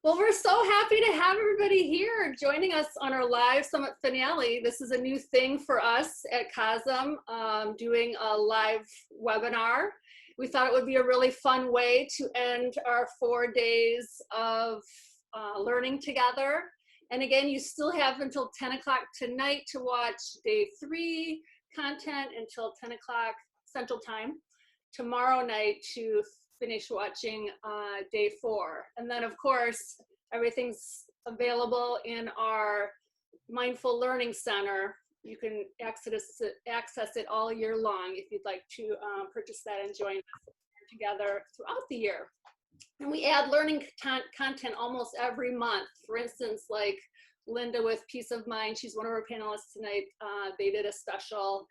Well, we're so happy to have everybody here joining us on our live summit finale. This is a new thing for us at COSEM, doing a live webinar. We thought it would be a really fun way to end our 4 days of learning together. And again, you still have until 10 o'clock tonight to watch day 3 content until 10 o'clock Central Time. Tomorrow night to finish watching day 4. And then of course, everything's available in our Mindful Learning Center. You can access it all year long if you'd like to purchase that and join us together throughout the year. And we add learning content almost every month. For instance, like Linda with Peace of Mind, she's one of our panelists tonight. They did a special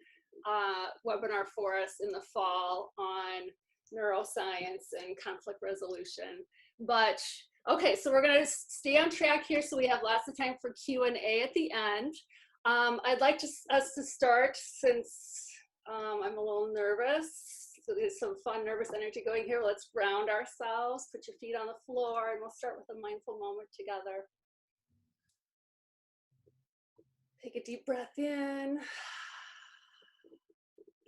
webinar for us in the fall on neuroscience and conflict resolution. But okay, so we're going to stay on track here so we have lots of time for Q&A at the end. I'd like us to start, since I'm a little nervous. So there's some fun nervous energy going here. Let's ground ourselves, put your feet on the floor, and we'll start with a mindful moment together. Take a deep breath in.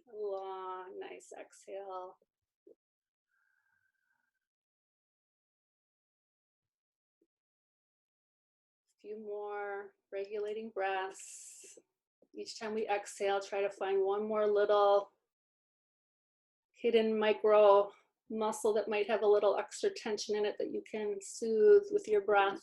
A long, nice exhale. Few more regulating breaths. Each time we exhale, try to find one more little hidden micro muscle that might have a little extra tension in it that you can soothe with your breath.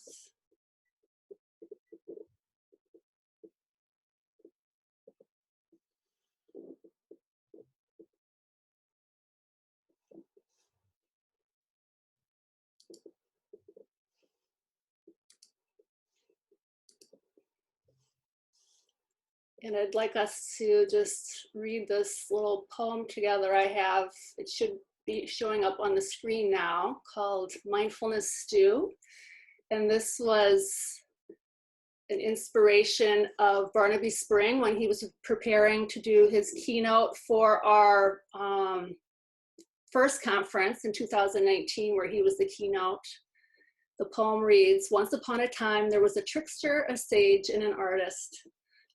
And I'd like us to just read this little poem together I have. It should be showing up on the screen now, called Mindfulness Stew. And this was an inspiration of Barnaby Spring when he was preparing to do his keynote for our first conference in 2019, where he was the keynote. The poem reads, "Once upon a time, there was a trickster, a sage, and an artist.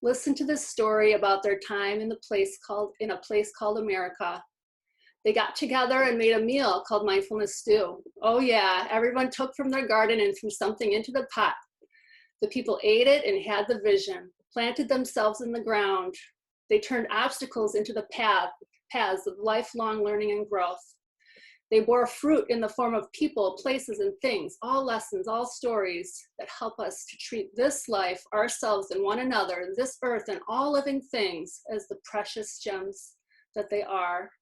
Listen to this story about their time in a place called America. They got together and made a meal called mindfulness stew. Oh yeah, everyone took from their garden and threw something into the pot. The people ate it and had the vision, planted themselves in the ground. They turned obstacles into the paths of lifelong learning and growth. They bore fruit in the form of people, places, and things, all lessons, all stories that help us to treat this life, ourselves, and one another, this earth, and all living things as the precious gems that they are.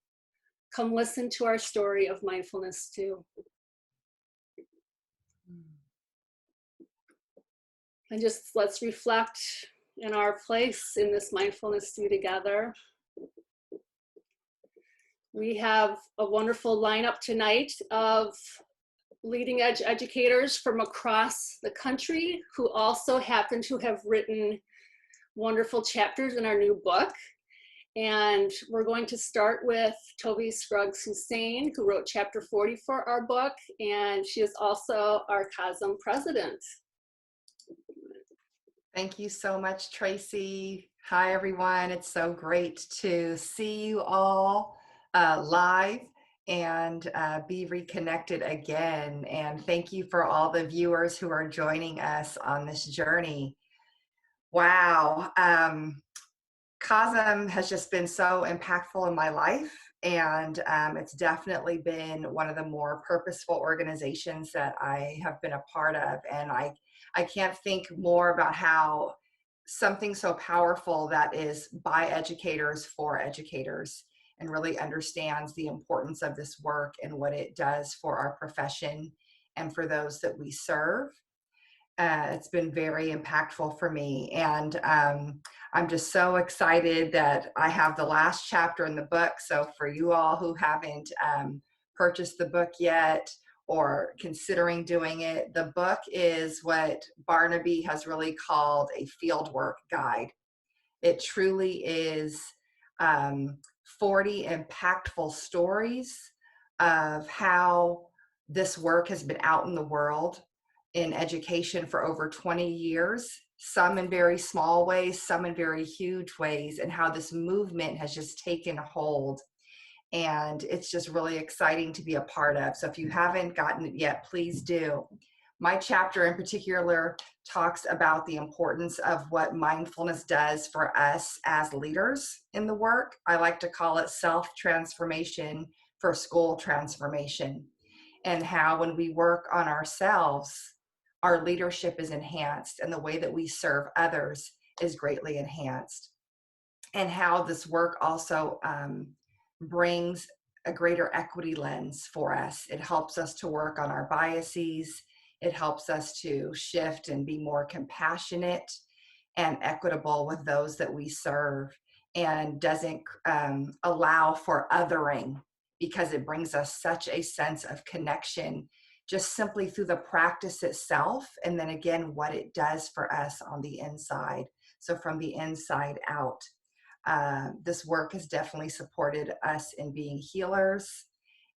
Come listen to our story of mindfulness too." And just let's reflect in our place in this mindfulness stew together. We have a wonderful lineup tonight of leading edge educators from across the country who also happen to have written wonderful chapters in our new book. And we're going to start with Tovi Scruggs-Hussein, who wrote chapter 40 for our book, and she is also our COSEM president. Thank you so much, Tracy. Hi, everyone. It's so great to see you all live and be reconnected again. And thank you for all the viewers who are joining us on this journey. Wow. COSEM has just been so impactful in my life. And it's definitely been one of the more purposeful organizations that I have been a part of. And I can't think more about how something so powerful that is by educators for educators and really understands the importance of this work and what it does for our profession and for those that we serve. It's been very impactful for me. And I'm just so excited that I have the last chapter in the book. So for you all who haven't purchased the book yet or considering doing it, the book is what Barnaby has really called a fieldwork guide. It truly is 40 impactful stories of how this work has been out in the world in education for over 20 years, some in very small ways, some in very huge ways, and how this movement has just taken hold. And it's just really exciting to be a part of. So if you haven't gotten it yet, please do. My chapter in particular talks about the importance of what mindfulness does for us as leaders in the work. I like to call it self-transformation for school transformation, and how when we work on ourselves, our leadership is enhanced and the way that we serve others is greatly enhanced. And how this work also brings a greater equity lens for us. It helps us to work on our biases. It helps us to shift and be more compassionate and equitable with those that we serve, and doesn't allow for othering, because it brings us such a sense of connection just simply through the practice itself, and then again what it does for us on the inside. So from the inside out. This work has definitely supported us in being healers,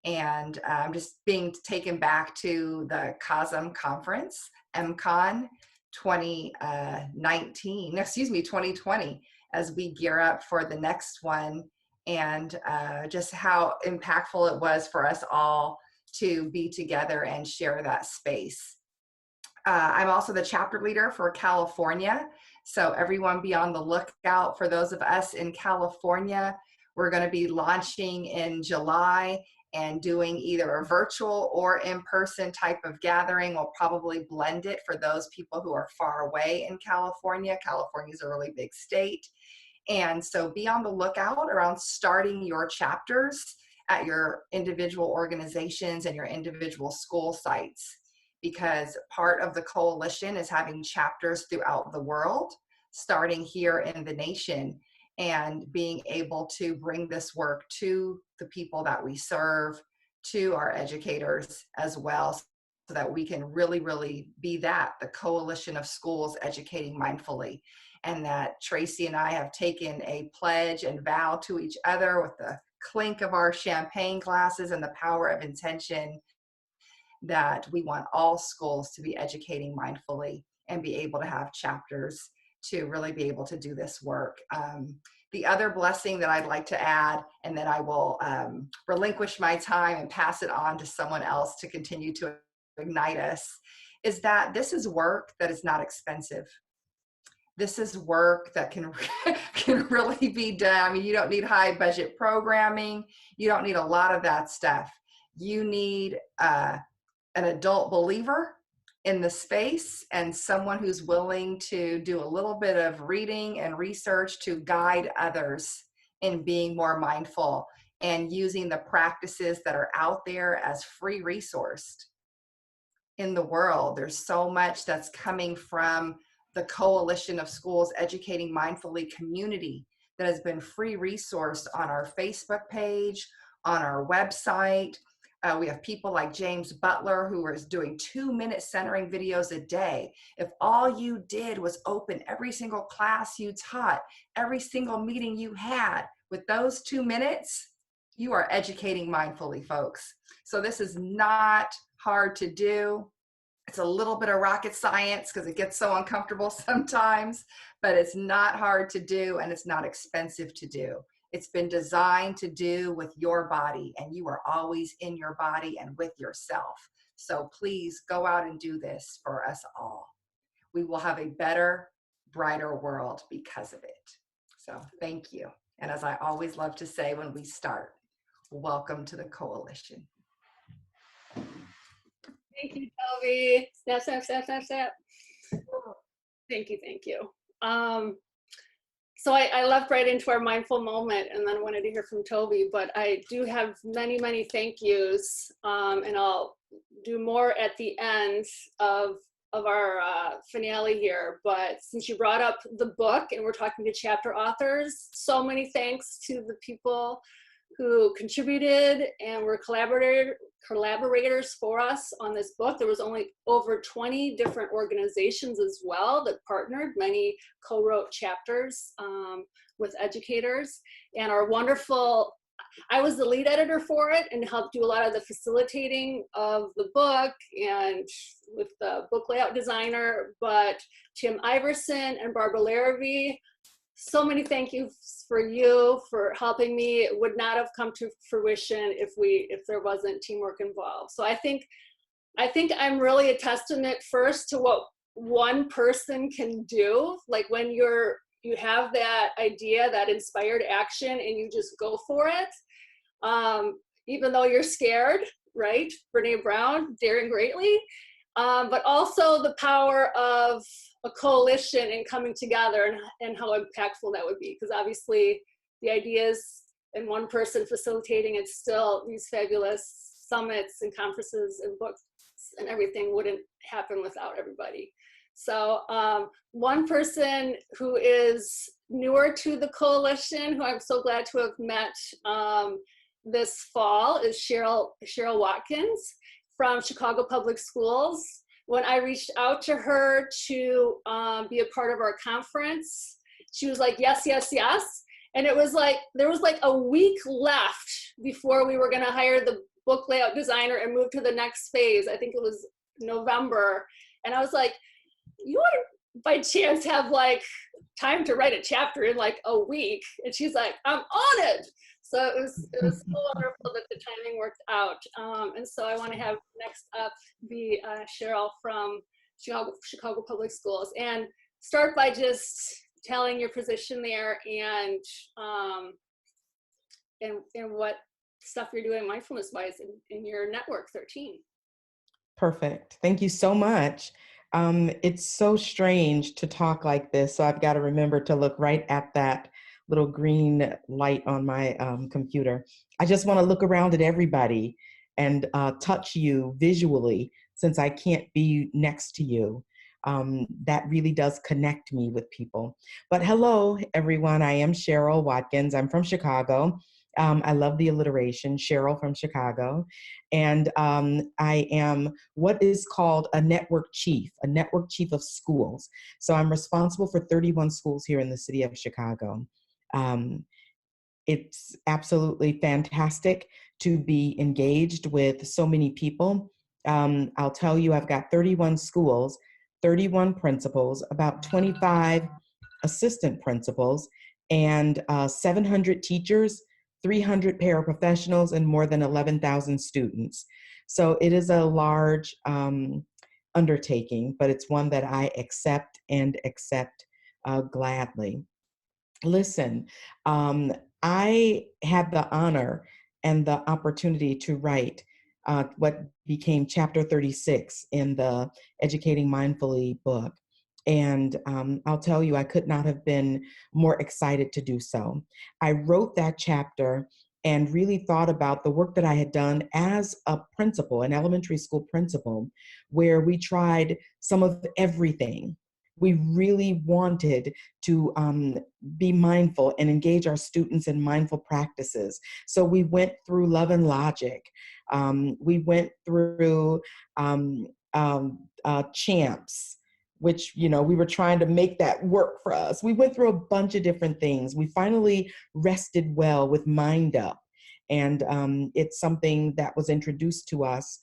and just being taken back to the COSEM conference, MCON 2020, as we gear up for the next one, and just how impactful it was for us all to be together and share that space. I'm also the chapter leader for California. So everyone be on the lookout for those of us in California. We're going to be launching in July and doing either a virtual or in-person type of gathering. We'll probably blend it for those people who are far away in California. California is a really big state. And so be on the lookout around starting your chapters at your individual organizations and your individual school sites, because part of the coalition is having chapters throughout the world, starting here in the nation, and being able to bring this work to the people that we serve, to our educators as well, so that we can really, really be the coalition of schools educating mindfully. And that Tracy and I have taken a pledge and vow to each other with the clink of our champagne glasses and the power of intention, that we want all schools to be educating mindfully and be able to have chapters to really be able to do this work. The other blessing that I'd like to add, and then I will relinquish my time and pass it on to someone else to continue to ignite us, is that this is work that is not expensive. This is work that can really be done. I mean, you don't need high budget programming. You don't need a lot of that stuff. You need an adult believer in the space, and someone who's willing to do a little bit of reading and research to guide others in being more mindful and using the practices that are out there as free resourced in the world. There's so much that's coming from the Coalition of Schools Educating Mindfully community that has been free resourced on our Facebook page, on our website. We have people like James Butler, who is doing 2-minute centering videos a day. If all you did was open every single class you taught, every single meeting you had with those 2 minutes, you are educating mindfully, folks. So this is not hard to do. It's a little bit of rocket science because it gets so uncomfortable sometimes, but it's not hard to do, and it's not expensive to do. It's been designed to do with your body, and you are always in your body and with yourself. So please go out and do this for us all. We will have a better, brighter world because of it. So thank you. And as I always love to say when we start, welcome to the coalition. Thank you, Tovi. Snap, snap, snap, snap, snap. Thank you, thank you. So I left right into our mindful moment and then wanted to hear from Tovi, but I do have many, many thank yous, and I'll do more at the end of our finale here. But since you brought up the book and we're talking to chapter authors, so many thanks to the people who contributed and were collaborators for us on this book. There was only over 20 different organizations as well that partnered. Many co-wrote chapters with educators, and our wonderful I was the lead editor for it and helped do a lot of the facilitating of the book and with the book layout designer, but Tim Iverson and Barbara Larrabee, so many thank yous for you for helping me. It would not have come to fruition if there wasn't teamwork involved. So I think I'm really a testament first to what one person can do. Like when you have that idea, that inspired action, and you just go for it, even though you're scared, right? Brene Brown, daring greatly, but also the power of a coalition and coming together, and how impactful that would be. Because obviously the ideas and one person facilitating, it's still these fabulous summits and conferences and books and everything wouldn't happen without everybody. So one person who is newer to the coalition, who I'm so glad to have met this fall, is Cheryl Watkins from Chicago Public Schools. When I reached out to her to be a part of our conference, she was like, yes, yes, yes. And it was like, there was like a week left before we were gonna hire the book layout designer and move to the next phase. I think it was November. And I was like, you would by chance have like time to write a chapter in like a week? And she's like, I'm on it. So it was so wonderful that the timing worked out. And so I want to have next up be Cheryl from Chicago Public Schools, and start by just telling your position there and what stuff you're doing mindfulness wise in your network 13. Perfect. Thank you so much. It's so strange to talk like this, so I've got to remember to look right at that little green light on my computer. I just want to look around at everybody and touch you visually, since I can't be next to you. That really does connect me with people. But hello, everyone. I am Cheryl Watkins. I'm from Chicago. I love the alliteration, Cheryl from Chicago. And I am what is called a network chief of schools. So I'm responsible for 31 schools here in the city of Chicago. It's absolutely fantastic to be engaged with so many people. I'll tell you, I've got 31 schools, 31 principals, about 25 assistant principals, and 700 teachers, 300 paraprofessionals, and more than 11,000 students. So it is a large undertaking, but it's one that I accept gladly. Listen, I had the honor and the opportunity to write what became chapter 36 in the Educating Mindfully book. And I'll tell you, I could not have been more excited to do so. I wrote that chapter and really thought about the work that I had done as a principal, an elementary school principal, where we tried some of everything. We really wanted to be mindful and engage our students in mindful practices. So we went through Love and Logic. We went through Champs, which, you know, we were trying to make that work for us. We went through a bunch of different things. We finally rested well with Mind Up. And it's something that was introduced to us.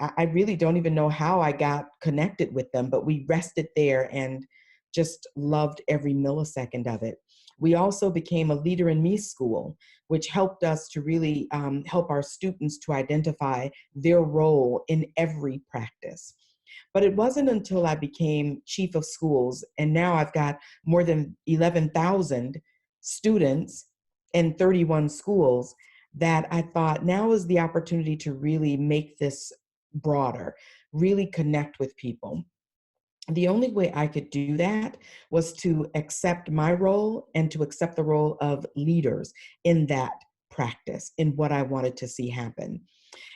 I really don't even know how I got connected with them, but we rested there and just loved every millisecond of it. We also became a Leader in Me school, which helped us to really help our students to identify their role in every practice. But it wasn't until I became chief of schools, and now I've got more than 11,000 students in 31 schools, that I thought now is the opportunity to really make this broader, really connect with people. The only way I could do that was to accept my role and to accept the role of leaders in that practice, in what I wanted to see happen.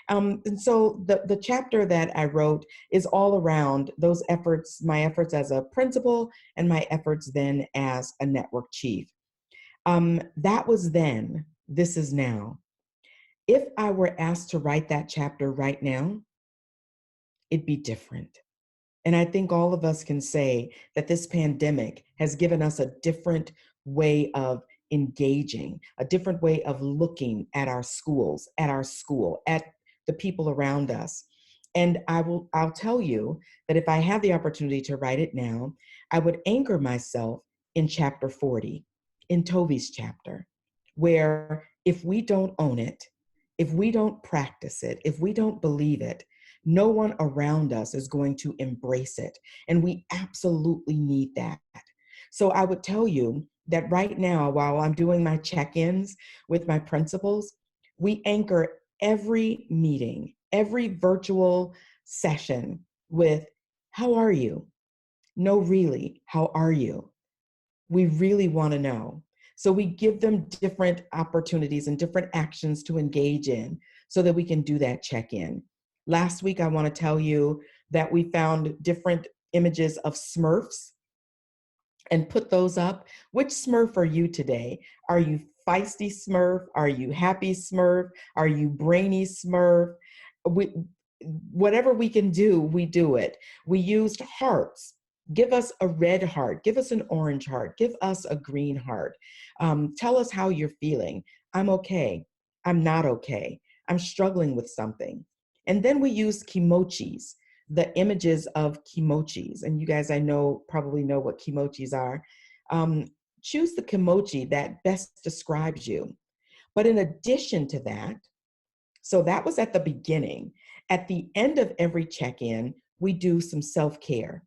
And so the chapter that I wrote is all around those efforts, my efforts as a principal and my efforts then as a network chief. That was then, this is now. If I were asked to write that chapter right now, it'd be different. And I think all of us can say that this pandemic has given us a different way of engaging, a different way of looking at our schools, at our school, at the people around us. And I'll tell you that if I had the opportunity to write it now, I would anchor myself in chapter 40, in Tovi's chapter, where if we don't own it, if we don't practice it, if we don't believe it, no one around us is going to embrace it. And we absolutely need that. So I would tell you that right now, while I'm doing my check-ins with my principals, we anchor every meeting, every virtual session with, how are you? No, really, how are you? We really want to know. So we give them different opportunities and different actions to engage in so that we can do that check-in. Last week, I want to tell you that we found different images of Smurfs and put those up. Which Smurf are you today? Are you feisty Smurf? Are you happy Smurf? Are you brainy Smurf? Whatever we can do, we do it. We used hearts. Give us a red heart. Give us an orange heart. Give us a green heart. Tell us how you're feeling. I'm okay. I'm not okay. I'm struggling with something. And then we use kimochis, the images of kimochis. And you guys, I know, probably know what kimochis are. Choose the kimochi that best describes you. But in addition to that, so that was at the beginning. At the end of every check-in, we do some self-care.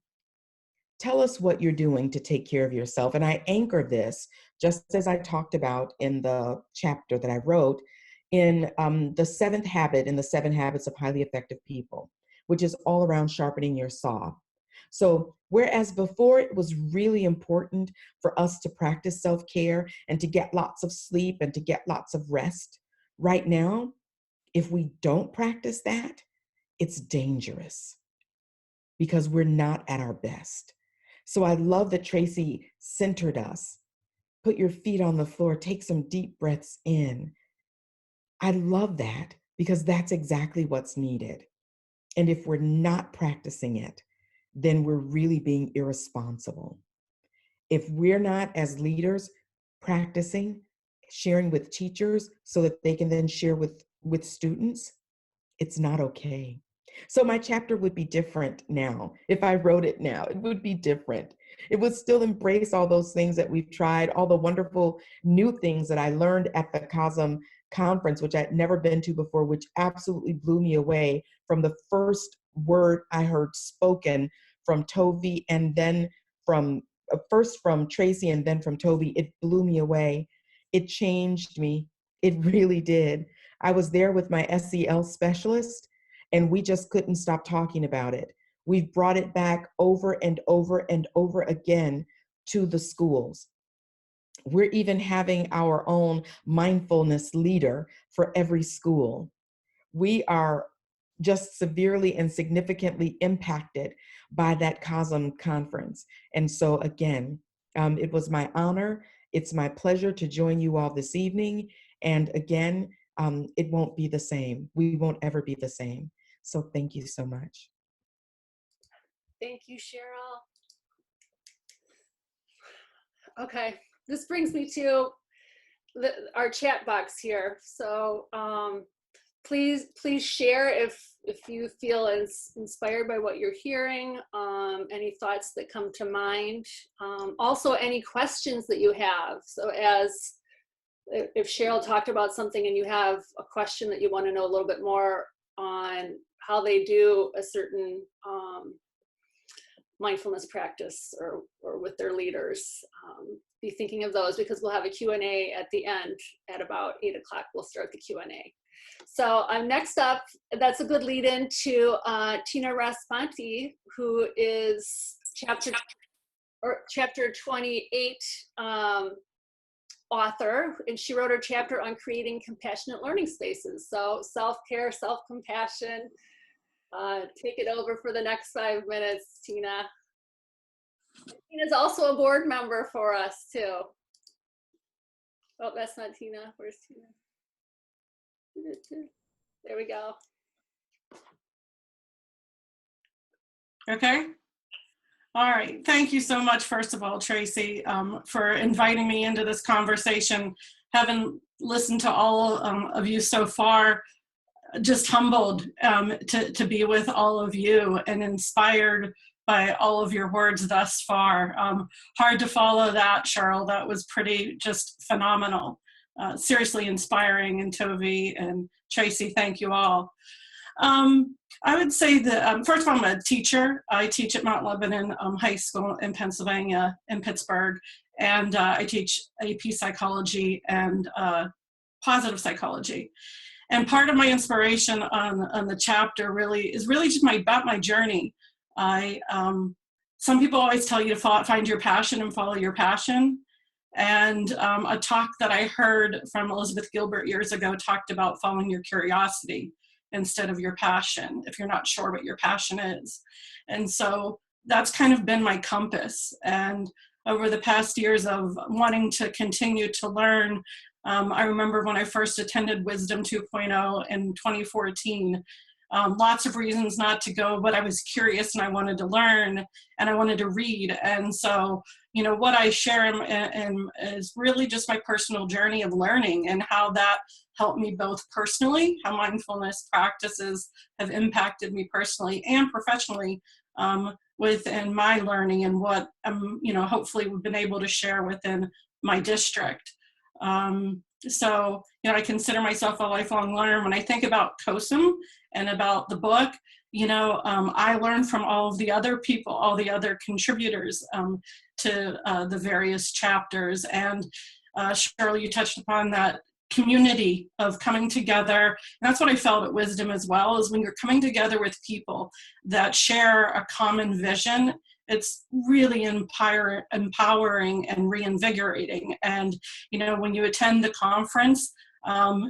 Tell us what you're doing to take care of yourself. And I anchor this, just as I talked about in the chapter that I wrote, in the 7th habit in the 7 Habits of Highly Effective People, which is all around sharpening your saw. So whereas before it was really important for us to practice self-care and to get lots of sleep and to get lots of rest, right now, if we don't practice that, it's dangerous because we're not at our best. So I love that Tracy centered us. Put your feet on the floor, take some deep breaths in. I love that because that's exactly what's needed. And if we're not practicing it, then we're really being irresponsible. If we're not, as leaders, practicing, sharing with teachers so that they can then share with students, it's not okay. So my chapter would be different now. If I wrote it now, it would be different. It would still embrace all those things that we've tried, all the wonderful new things that I learned at the COSEM conference, which I'd never been to before, which absolutely blew me away from the first word I heard spoken from Tovi, and then from first from Tracy and then from Tovi. It blew me away. It changed me. It really did. I was there with my SEL specialist, and we just couldn't stop talking about it. We've brought it back over and over and over again to the schools. We're even having our own mindfulness leader for every school. We are just severely and significantly impacted by that COSEM conference. And so again, it was my honor. It's my pleasure to join you all this evening. And again, it won't be the same. We won't ever be the same. So thank you so much. Thank you, Cheryl. Okay, this brings me to our chat box here. So please share if you feel inspired by what you're hearing, any thoughts that come to mind. Also, any questions that you have. So as if Cheryl talked about something and you have a question that you want to know a little bit more on how they do a certain mindfulness practice or with their leaders, be thinking of those, because we'll have a Q&A at the end at about 8 o'clock. We'll start the Q&A. So next up, that's a good lead in to Tina Raspanti, who is chapter 28 author, and she wrote her chapter on creating compassionate learning spaces. So self-care, self-compassion. Take it over for the next 5 minutes, Tina. Tina's also a board member for us too. Oh, that's not Tina. Where's Tina? There we go. Okay. All right. Thank you so much, first of all, Tracy, for inviting me into this conversation. Having listened to all of you so far, just humbled to be with all of you and inspired by all of your words thus far. Hard to follow that, Cheryl. That was pretty just phenomenal. Seriously inspiring. And Tovi and Tracy, thank you all. I would say that, first of all, I'm a teacher. I teach at Mount Lebanon High School in Pennsylvania, in Pittsburgh, and I teach AP psychology and positive psychology. And part of my inspiration on the chapter is really just about my journey. Some people always tell you to find your passion and follow your passion. And a talk that I heard from Elizabeth Gilbert years ago talked about following your curiosity instead of your passion, if you're not sure what your passion is. And so that's kind of been my compass. And over the past years of wanting to continue to learn, I remember when I first attended Wisdom 2.0 in 2014, lots of reasons not to go, but I was curious and I wanted to learn and I wanted to read. And so, you know, what I share is really just my personal journey of learning and how that helped me both personally, how mindfulness practices have impacted me personally and professionally within my learning and what you know, hopefully we've been able to share within my district. So, you know, I consider myself a lifelong learner. When I think about COSEM and about the book, you know, I learned from all of the other people, all the other contributors to the various chapters. And Cheryl, you touched upon that community of coming together. And that's what I felt at Wisdom as well, is when you're coming together with people that share a common vision, it's really empowering and reinvigorating. And, you know, when you attend the conference,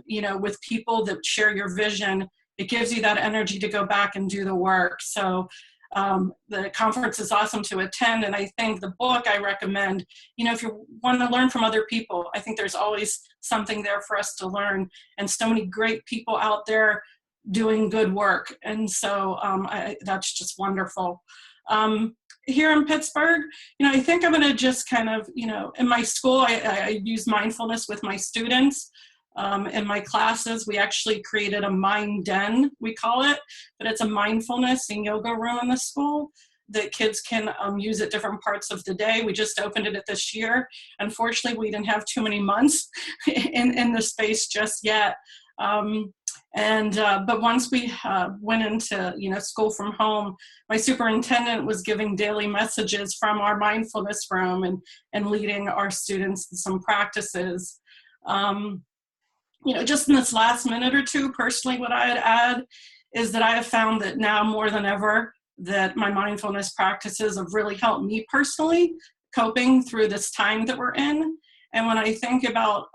you know, with people that share your vision, it gives you that energy to go back and do the work. So the conference is awesome to attend. And I think the book I recommend, you know, if you want to learn from other people, I think there's always something there for us to learn. And so many great people out there doing good work. And so that's just wonderful. Here in Pittsburgh, you know, I think I'm going to just kind of, you know, in my school, I use mindfulness with my students. In my classes, we actually created a mind den, we call it, but it's a mindfulness and yoga room in the school that kids can use at different parts of the day. We just opened it this year. Unfortunately, we didn't have too many months in the space just yet. But once we went into, you know, school from home, my superintendent was giving daily messages from our mindfulness room and leading our students to some practices. You know, just in this last minute or two, personally, what I'd add is that I have found that now more than ever that my mindfulness practices have really helped me personally coping through this time that we're in. And when I think about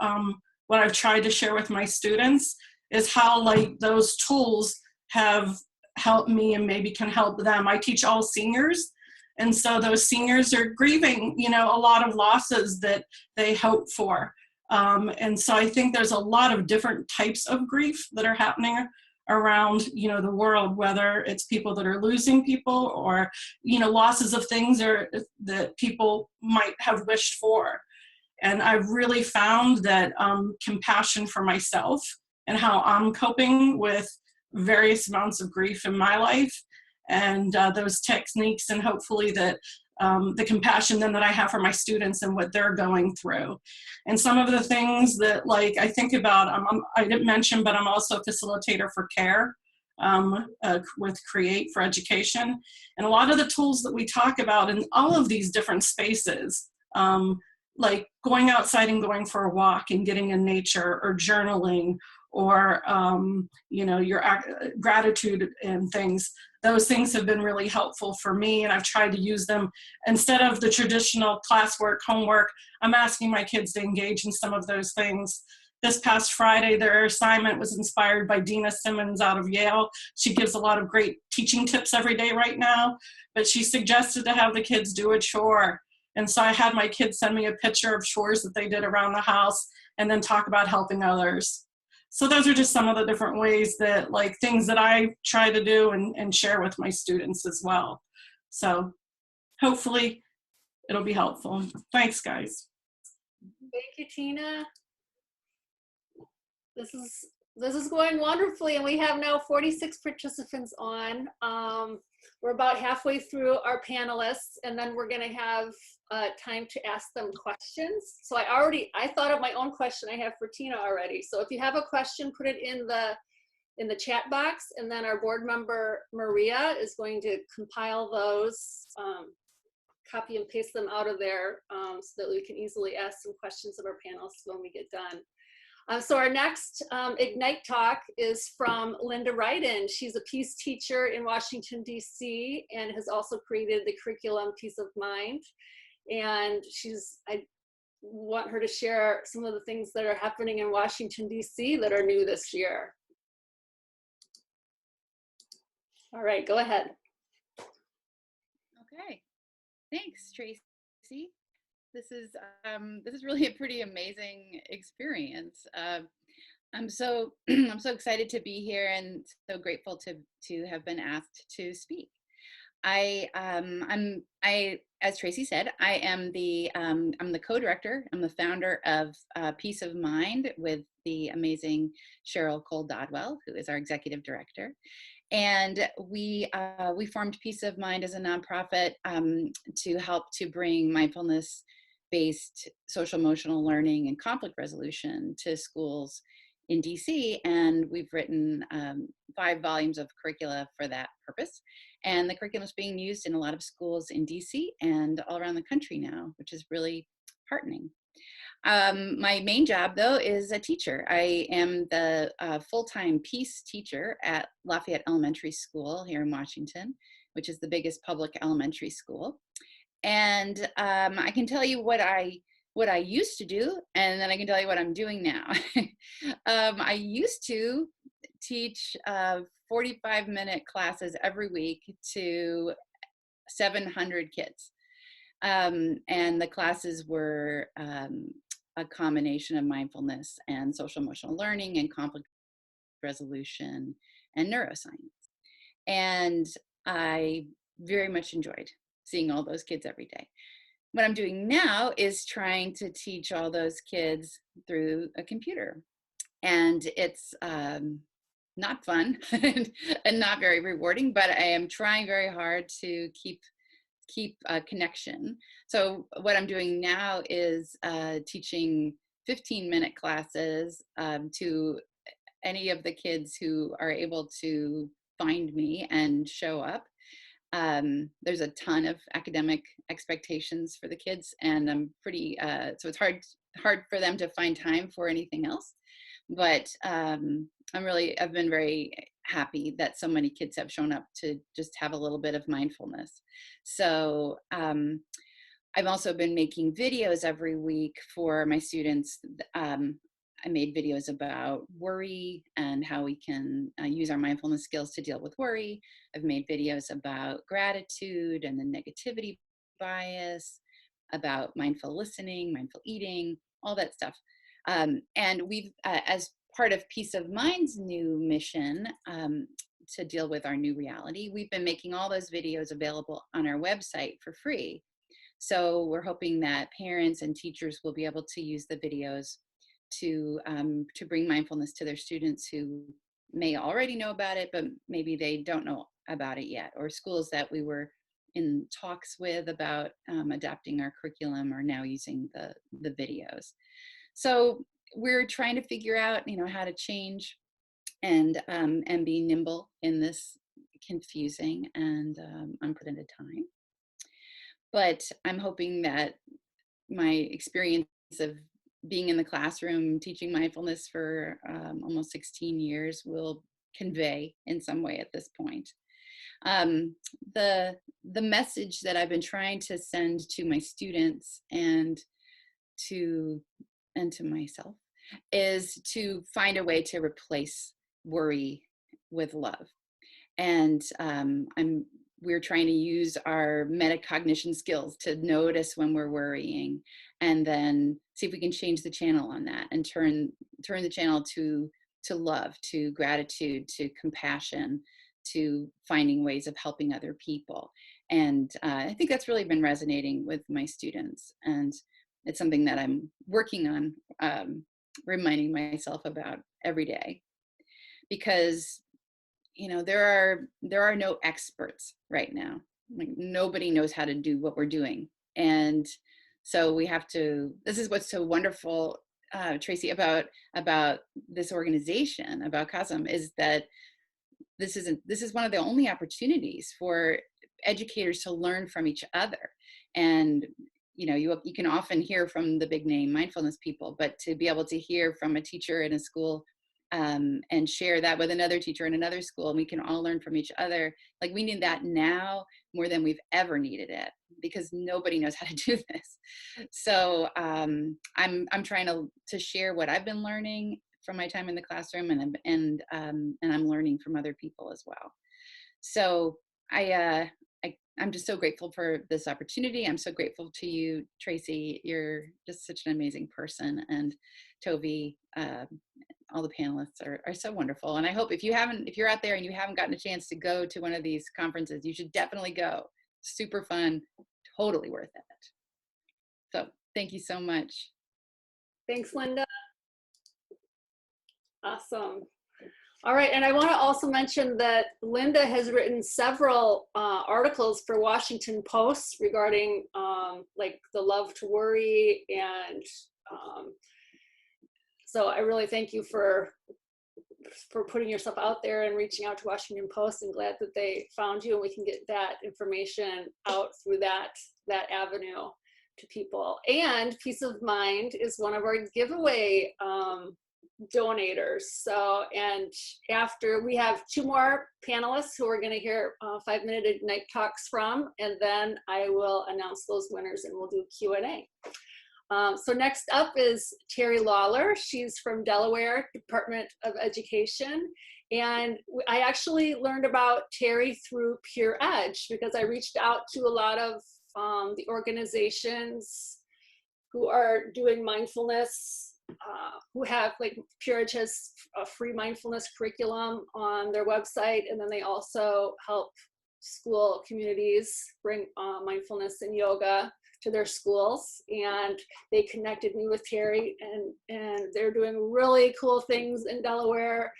what I've tried to share with my students is how like those tools have helped me and maybe can help them. I teach all seniors. And so those seniors are grieving, you know, a lot of losses that they hope for. And so I think there's a lot of different types of grief that are happening around, you know, the world, whether it's people that are losing people or, you know, losses of things that people might have wished for. And I've really found that compassion for myself and how I'm coping with various amounts of grief in my life and those techniques, and hopefully that the compassion then that I have for my students and what they're going through. And some of the things that like I think about, I didn't mention, but I'm also a facilitator for CARE with Create for Education. And a lot of the tools that we talk about in all of these different spaces, like going outside and going for a walk and getting in nature or journaling or, you know, your gratitude and things. Those things have been really helpful for me, and I've tried to use them instead of the traditional classwork, homework. I'm asking my kids to engage in some of those things. This past Friday, their assignment was inspired by Dina Simmons out of Yale. She gives a lot of great teaching tips every day right now, but she suggested to have the kids do a chore. And so I had my kids send me a picture of chores that they did around the house and then talk about helping others. So those are just some of the different ways that, like, things that I try to do and share with my students as well. So hopefully it'll be helpful. Thanks, guys. Thank you, Tina. This is going wonderfully, and we have now 46 participants on. We're about halfway through our panelists, and then we're going to have time to ask them questions. So I thought of my own question I have for Tina already. So if you have a question, put it in the chat box, and then our board member Maria is going to compile those, copy and paste them out of there, so that we can easily ask some questions of our panelists when we get done. So our next Ignite talk is from Linda Ryden. She's a peace teacher in Washington, D.C., and has also created the curriculum Peace of Mind. And I want her to share some of the things that are happening in Washington, D.C. that are new this year. All right, go ahead. Okay, thanks, Tracy. This is really a pretty amazing experience. I'm so excited to be here and so grateful to have been asked to speak. As Tracy said, I'm the co-director. I'm the founder of Peace of Mind with the amazing Cheryl Cole-Dodwell, who is our executive director. And we formed Peace of Mind as a nonprofit to help to bring mindfulness-based social emotional learning and conflict resolution to schools in DC. And we've written 5 volumes of curricula for that purpose. And the curriculum is being used in a lot of schools in DC and all around the country now, which is really heartening. My main job, though, is a teacher. I am the full-time peace teacher at Lafayette Elementary School here in Washington, which is the biggest public elementary school. And I can tell you what I used to do, and then I can tell you what I'm doing now. I used to teach 45-minute classes every week to 700 kids. And the classes were a combination of mindfulness and social emotional learning and conflict resolution and neuroscience. And I very much enjoyed seeing all those kids every day. What I'm doing now is trying to teach all those kids through a computer. And it's not fun and not very rewarding, but I am trying very hard to keep a connection. So what I'm doing now is teaching 15-minute classes to any of the kids who are able to find me and show up. There's a ton of academic expectations for the kids, and I'm pretty, so it's hard for them to find time for anything else. But I've been very happy that so many kids have shown up to just have a little bit of mindfulness. So I've also been making videos every week for my students. I made videos about worry and how we can use our mindfulness skills to deal with worry. I've made videos about gratitude and the negativity bias, about mindful listening, mindful eating, all that stuff. And we've, as part of Peace of Mind's new mission to deal with our new reality, we've been making all those videos available on our website for free. So we're hoping that parents and teachers will be able to use the videos to bring mindfulness to their students who may already know about it, but maybe they don't know about it yet, or schools that we were in talks with about adapting our curriculum are now using the videos. So we're trying to figure out, how to change and be nimble in this confusing and unprecedented time. But I'm hoping that my experience of being in the classroom teaching mindfulness for almost 16 years will convey in some way at this point. The message that I've been trying to send to my students and to myself is to find a way to replace worry with love. And we're trying to use our metacognition skills to notice when we're worrying, and then see if we can change the channel on that and turn the channel to love, to gratitude, to compassion, to finding ways of helping other people. And I think that's really been resonating with my students. And it's something that I'm working on, reminding myself about every day. Because, you know, there are no experts right now. Like, nobody knows how to do what we're doing. And so we have to, this is what's so wonderful, Tracy, about this organization, about COSEM, is that this is one of the only opportunities for educators to learn from each other. And you know, you can often hear from the big name mindfulness people, but to be able to hear from a teacher in a school and share that with another teacher in another school, and we can all learn from each other. Like, we need that now more than we've ever needed it, because nobody knows how to do this. So I'm trying to share what I've been learning from my time in the classroom, and I'm learning from other people as well. So I'm just so grateful for this opportunity. I'm so grateful to you, Tracy. You're just such an amazing person, and Tovi, all the panelists are so wonderful. And I hope if you're out there and you haven't gotten a chance to go to one of these conferences, you should definitely go. Super fun, totally worth it. So thank you so much. Thanks, Linda. Awesome. All right, and I want to also mention that Linda has written several articles for Washington Post regarding like the love to worry, and so I really thank you for putting yourself out there and reaching out to Washington Post, and glad that they found you, and we can get that information out through that avenue to people. And Peace of Mind is one of our giveaway donators. So, and after, we have 2 more panelists who are going to hear 5-minute Ignite talks from, and then I will announce those winners and we'll do Q&A. So next up is Teri Lawler. She's from Delaware Department of Education. And I actually learned about Teri through Pure Edge, because I reached out to a lot of the organizations who are doing mindfulness, who have, like, Pure Edge has a free mindfulness curriculum on their website, and then they also help school communities bring mindfulness and yoga to their schools. And they connected me with Teri, and they're doing really cool things in Delaware,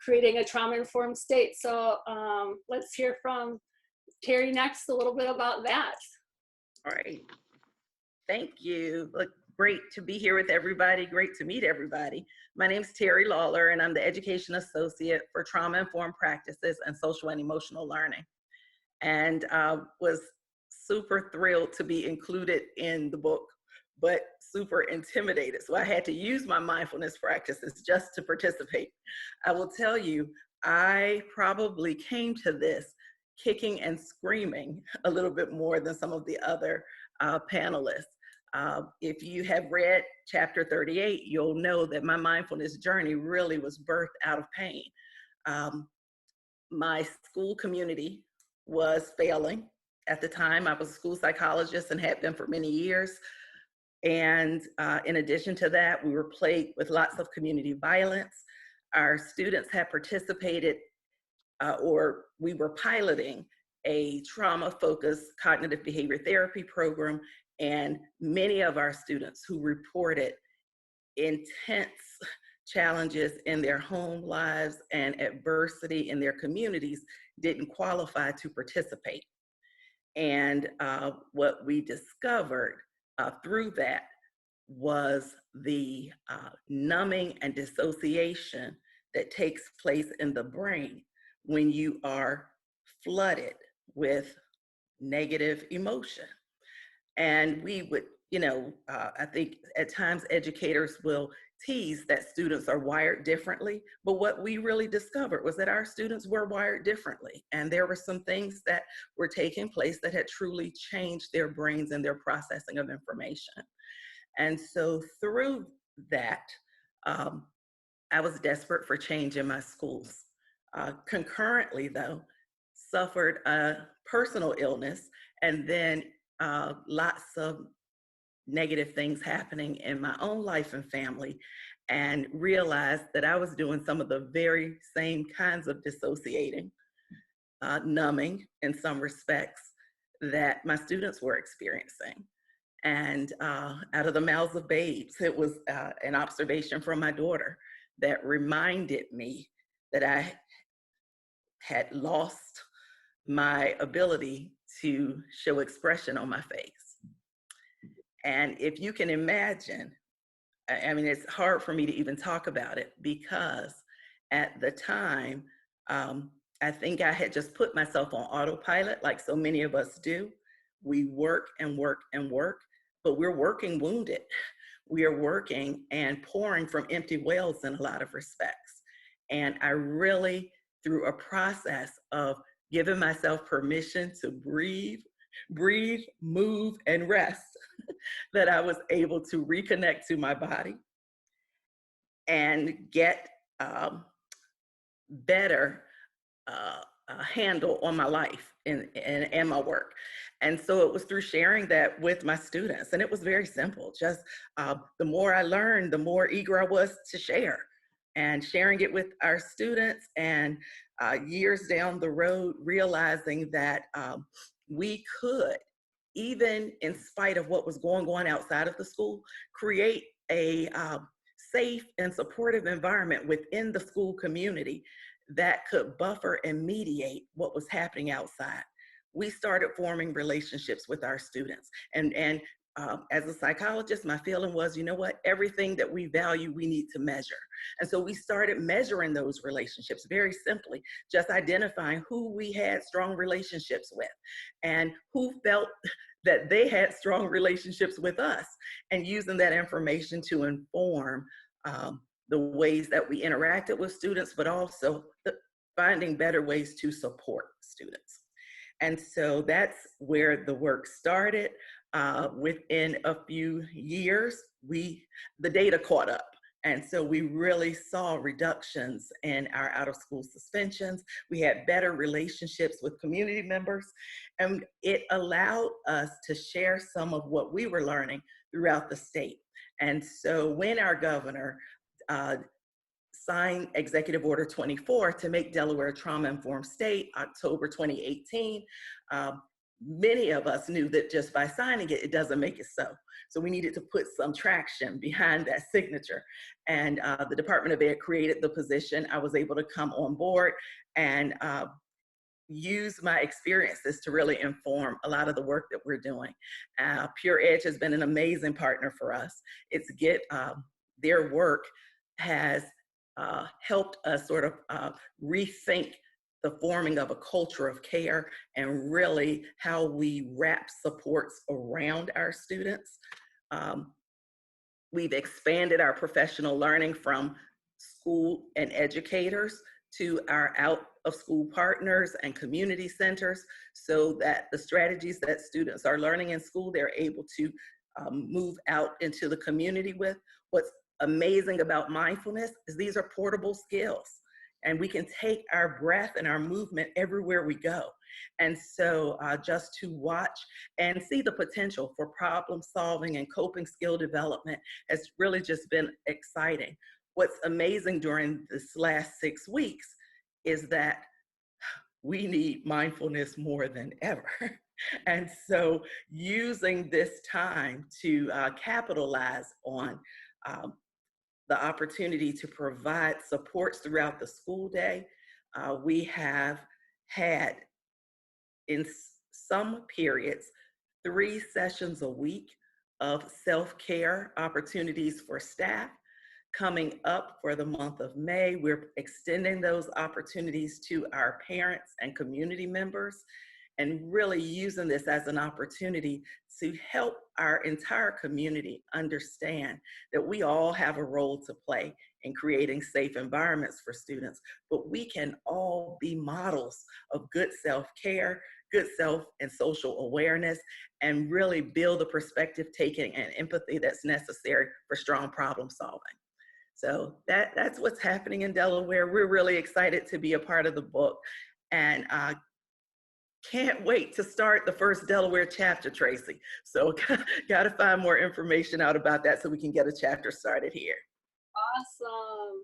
creating a trauma-informed state. So let's hear from Teri next, a little bit about that. All right. Thank you. Look, great to be here with everybody. Great to meet everybody. My name is Teri Lawler, and I'm the Education Associate for Trauma-Informed Practices and Social and Emotional Learning. And was super thrilled to be included in the book, but super intimidated. So I had to use my mindfulness practices just to participate. I will tell you, I probably came to this kicking and screaming a little bit more than some of the other panelists. If you have read chapter 38, you'll know that my mindfulness journey really was birthed out of pain. My school community was failing. At the time, I was a school psychologist and had been for many years. And in addition to that, we were plagued with lots of community violence. Our students had participated or we were piloting a trauma-focused cognitive behavior therapy program, and many of our students who reported intense challenges in their home lives and adversity in their communities didn't qualify to participate. And what we discovered through that was the numbing and dissociation that takes place in the brain when you are flooded with negative emotion. And we would, you know, I think at times educators will tease that students are wired differently, but what we really discovered was that our students were wired differently. And there were some things that were taking place that had truly changed their brains and their processing of information. And so through that, I was desperate for change in my schools. Concurrently though, suffered a personal illness, and then lots of negative things happening in my own life and family, and realized that I was doing some of the very same kinds of dissociating numbing in some respects that my students were experiencing. And out of the mouths of babes, it was an observation from my daughter that reminded me that I had lost my ability to show expression on my face. And if you can imagine, I mean, it's hard for me to even talk about it because at the time, I think I had just put myself on autopilot like so many of us do. We work and work and work, but we're working wounded. We are working and pouring from empty wells in a lot of respects. And I really, through a process of giving myself permission to breathe, move, and rest, that I was able to reconnect to my body and get better handle on my life and my work. And so it was through sharing that with my students. And it was very simple. Just the more I learned, the more eager I was to share. And sharing it with our students, and years down the road, realizing that we could, even in spite of what was going on outside of the school, create a safe and supportive environment within the school community that could buffer and mediate what was happening outside. We started forming relationships with our students. And as a psychologist, my feeling was, you know what, everything that we value, we need to measure. And so we started measuring those relationships very simply, just identifying who we had strong relationships with and who felt that they had strong relationships with us, and using that information to inform the ways that we interacted with students, but also finding better ways to support students. And so that's where the work started. Within a few years, the data caught up. And so we really saw reductions in our out-of-school suspensions. We had better relationships with community members, and it allowed us to share some of what we were learning throughout the state. And so when our governor signed Executive Order 24 to make Delaware a trauma-informed state, October 2018, many of us knew that just by signing it, it doesn't make it so. So we needed to put some traction behind that signature. And the Department of Ed created the position. I was able to come on board and use my experiences to really inform a lot of the work that we're doing. Pure Edge has been an amazing partner for us. Their work has helped us sort of rethink the forming of a culture of care and really how we wrap supports around our students. We've expanded our professional learning from school and educators to our out-of-school partners and community centers, so that the strategies that students are learning in school, they're able to move out into the community with. What's amazing about mindfulness is these are portable skills, and we can take our breath and our movement everywhere we go. And so just to watch and see the potential for problem solving and coping skill development has really just been exciting. What's amazing during this last 6 weeks is that we need mindfulness more than ever. And so using this time to capitalize on the opportunity to provide supports throughout the school day. We have had, in some periods, 3 sessions a week of self-care opportunities for staff. Coming up for the month of May, we're extending those opportunities to our parents and community members, and really using this as an opportunity to help our entire community understand that we all have a role to play in creating safe environments for students, but we can all be models of good self-care, good self and social awareness, and really build the perspective taking and empathy that's necessary for strong problem solving. So that's what's happening in Delaware. We're really excited to be a part of the book, and can't wait to start the first Delaware chapter, Tracy. So got to find more information out about that so we can get a chapter started here. Awesome.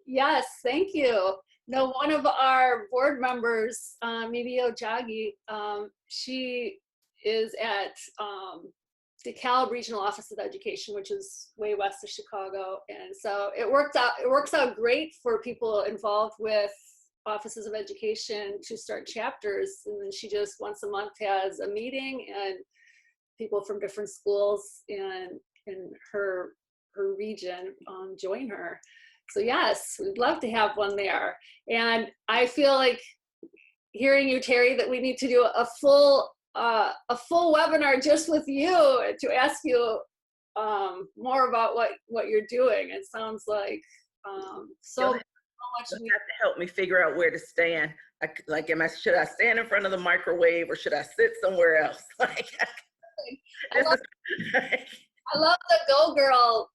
Yes, thank you. No, one of our board members, Mimi Ojagi, she is at DeKalb Regional Office of Education, which is way west of Chicago. And so it works out great for people involved with offices of education to start chapters. And then she just once a month has a meeting, and people from different schools in her region join her. So yes, we'd love to have one there. And I feel like hearing you, Teri, that we need to do a full webinar just with you to ask you more about what you're doing. It sounds like so much. You have to help me figure out where to stand. Like, should I stand in front of the microwave, or should I sit somewhere else? Like, I love the Go Girl,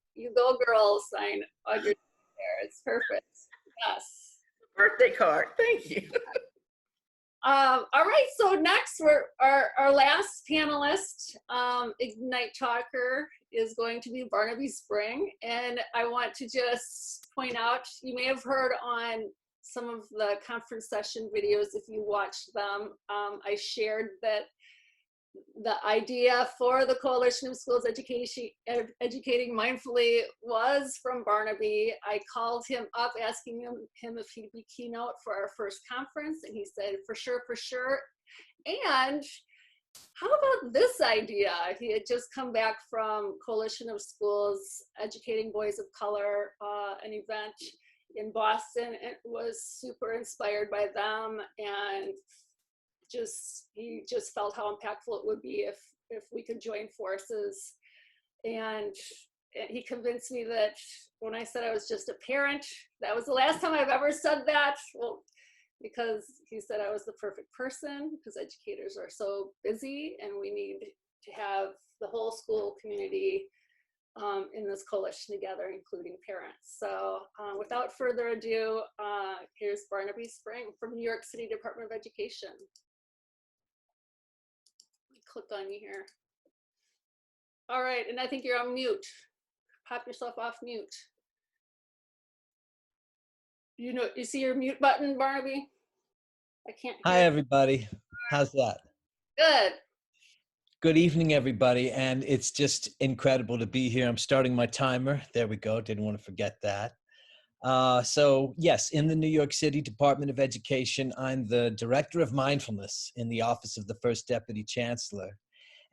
sign on your there. It's perfect. Yes. Birthday card. Thank you. All right. So next, our last panelist, Ignite Talker, is going to be Barnaby Spring, and I want to just point out, you may have heard on some of the conference session videos, if you watched them, I shared that the idea for the Coalition of Schools Educating Mindfully was from Barnaby. I called him up asking him if he'd be keynote for our first conference, and he said, for sure. And how about this idea? He had just come back from Coalition of Schools Educating Boys of Color, an event in Boston, and was super inspired by them, and he just felt how impactful it would be if we could join forces. And he convinced me that when I said I was just a parent, that was the last time I've ever said that. Well, because he said I was the perfect person, because educators are so busy and we need to have the whole school community in this coalition together, including parents. So without further ado, here's Barnaby Spring from New York City Department of Education. Click on you here. All right, and I think you're on mute. Pop yourself off mute. You see your mute button, Barnaby? I can't hear. Hi, everybody. How's that? Good. Good evening, everybody. And it's just incredible to be here. I'm starting my timer. There we go. Didn't want to forget that. So yes, in the New York City Department of Education, I'm the Director of Mindfulness in the Office of the First Deputy Chancellor.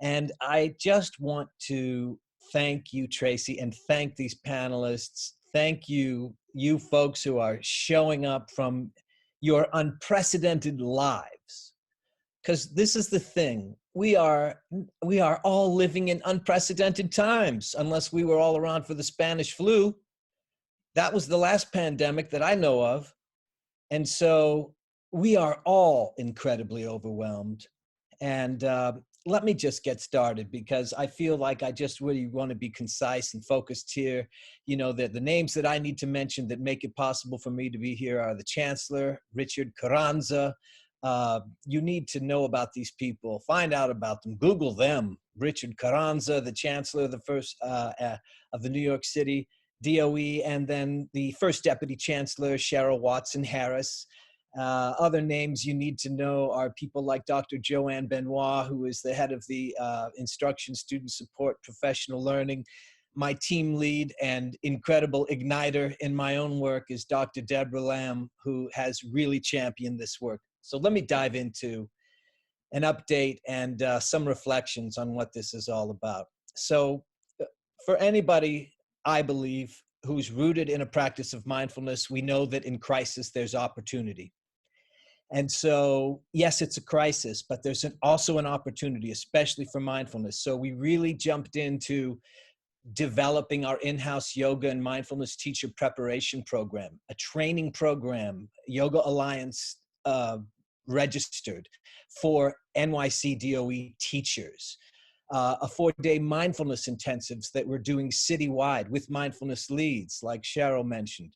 And I just want to thank you, Tracy, and thank these panelists. Thank you, you folks who are showing up from your unprecedented lives. Because this is the thing. We are all living in unprecedented times, unless we were all around for the Spanish flu. That was the last pandemic that I know of. And so we are all incredibly overwhelmed. And let me just get started, because I feel like I just really want to be concise and focused here. You know, that the names that I need to mention that make it possible for me to be here are the Chancellor, Richard Carranza. You need to know about these people, find out about them, Google them. Richard Carranza, the Chancellor of the first of the New York City DOE, and then the First Deputy Chancellor, Cheryl Watson Harris. Other names you need to know are people like Dr. Joanne Benoit, who is the head of the Instruction, Student Support, Professional Learning. My team lead and incredible igniter in my own work is Dr. Deborah Lamb, who has really championed this work. So let me dive into an update and some reflections on what this is all about. So for anybody, I believe, who's rooted in a practice of mindfulness, we know that in crisis, there's opportunity. And so, yes, it's a crisis, but there's also an opportunity, especially for mindfulness. So we really jumped into developing our in-house yoga and mindfulness teacher preparation program, a training program, Yoga Alliance registered for NYC DOE teachers. A 4-day mindfulness intensives that we're doing citywide with mindfulness leads, like Cheryl mentioned.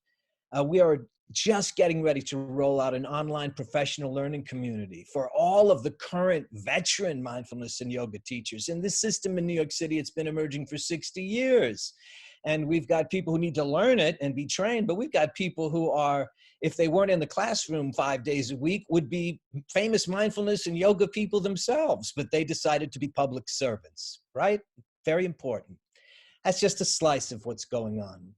We are just getting ready to roll out an online professional learning community for all of the current veteran mindfulness and yoga teachers. In this system in New York City, it's been emerging for 60 years. And we've got people who need to learn it and be trained, but we've got people who are if they weren't in the classroom 5 days a week, would be famous mindfulness and yoga people themselves, but they decided to be public servants, right? Very important. That's just a slice of what's going on.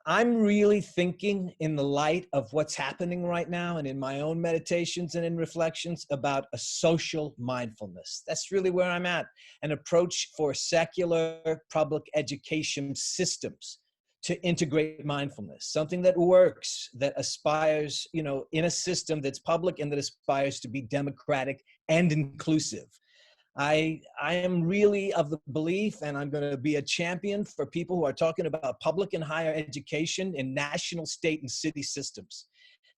I'm really thinking in the light of what's happening right now and in my own meditations and in reflections about a social mindfulness. That's really where I'm at, an approach for secular public education systems to integrate mindfulness, something that works, that aspires, you know, in a system that's public and that aspires to be democratic and inclusive. I am really of the belief, and I'm going to be a champion for people who are talking about public and higher education in national, state, and city systems.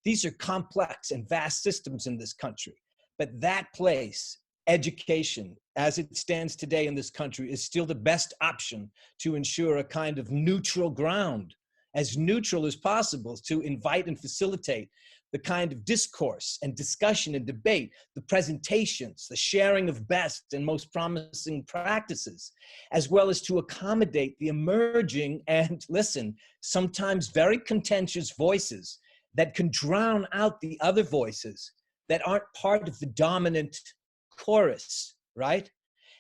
These are complex and vast systems in this country, but that place, education, as it stands today in this country, is still the best option to ensure a kind of neutral ground, as neutral as possible, to invite and facilitate the kind of discourse and discussion and debate, the presentations, the sharing of best and most promising practices, as well as to accommodate the emerging and, listen, sometimes very contentious voices that can drown out the other voices that aren't part of the dominant chorus, right?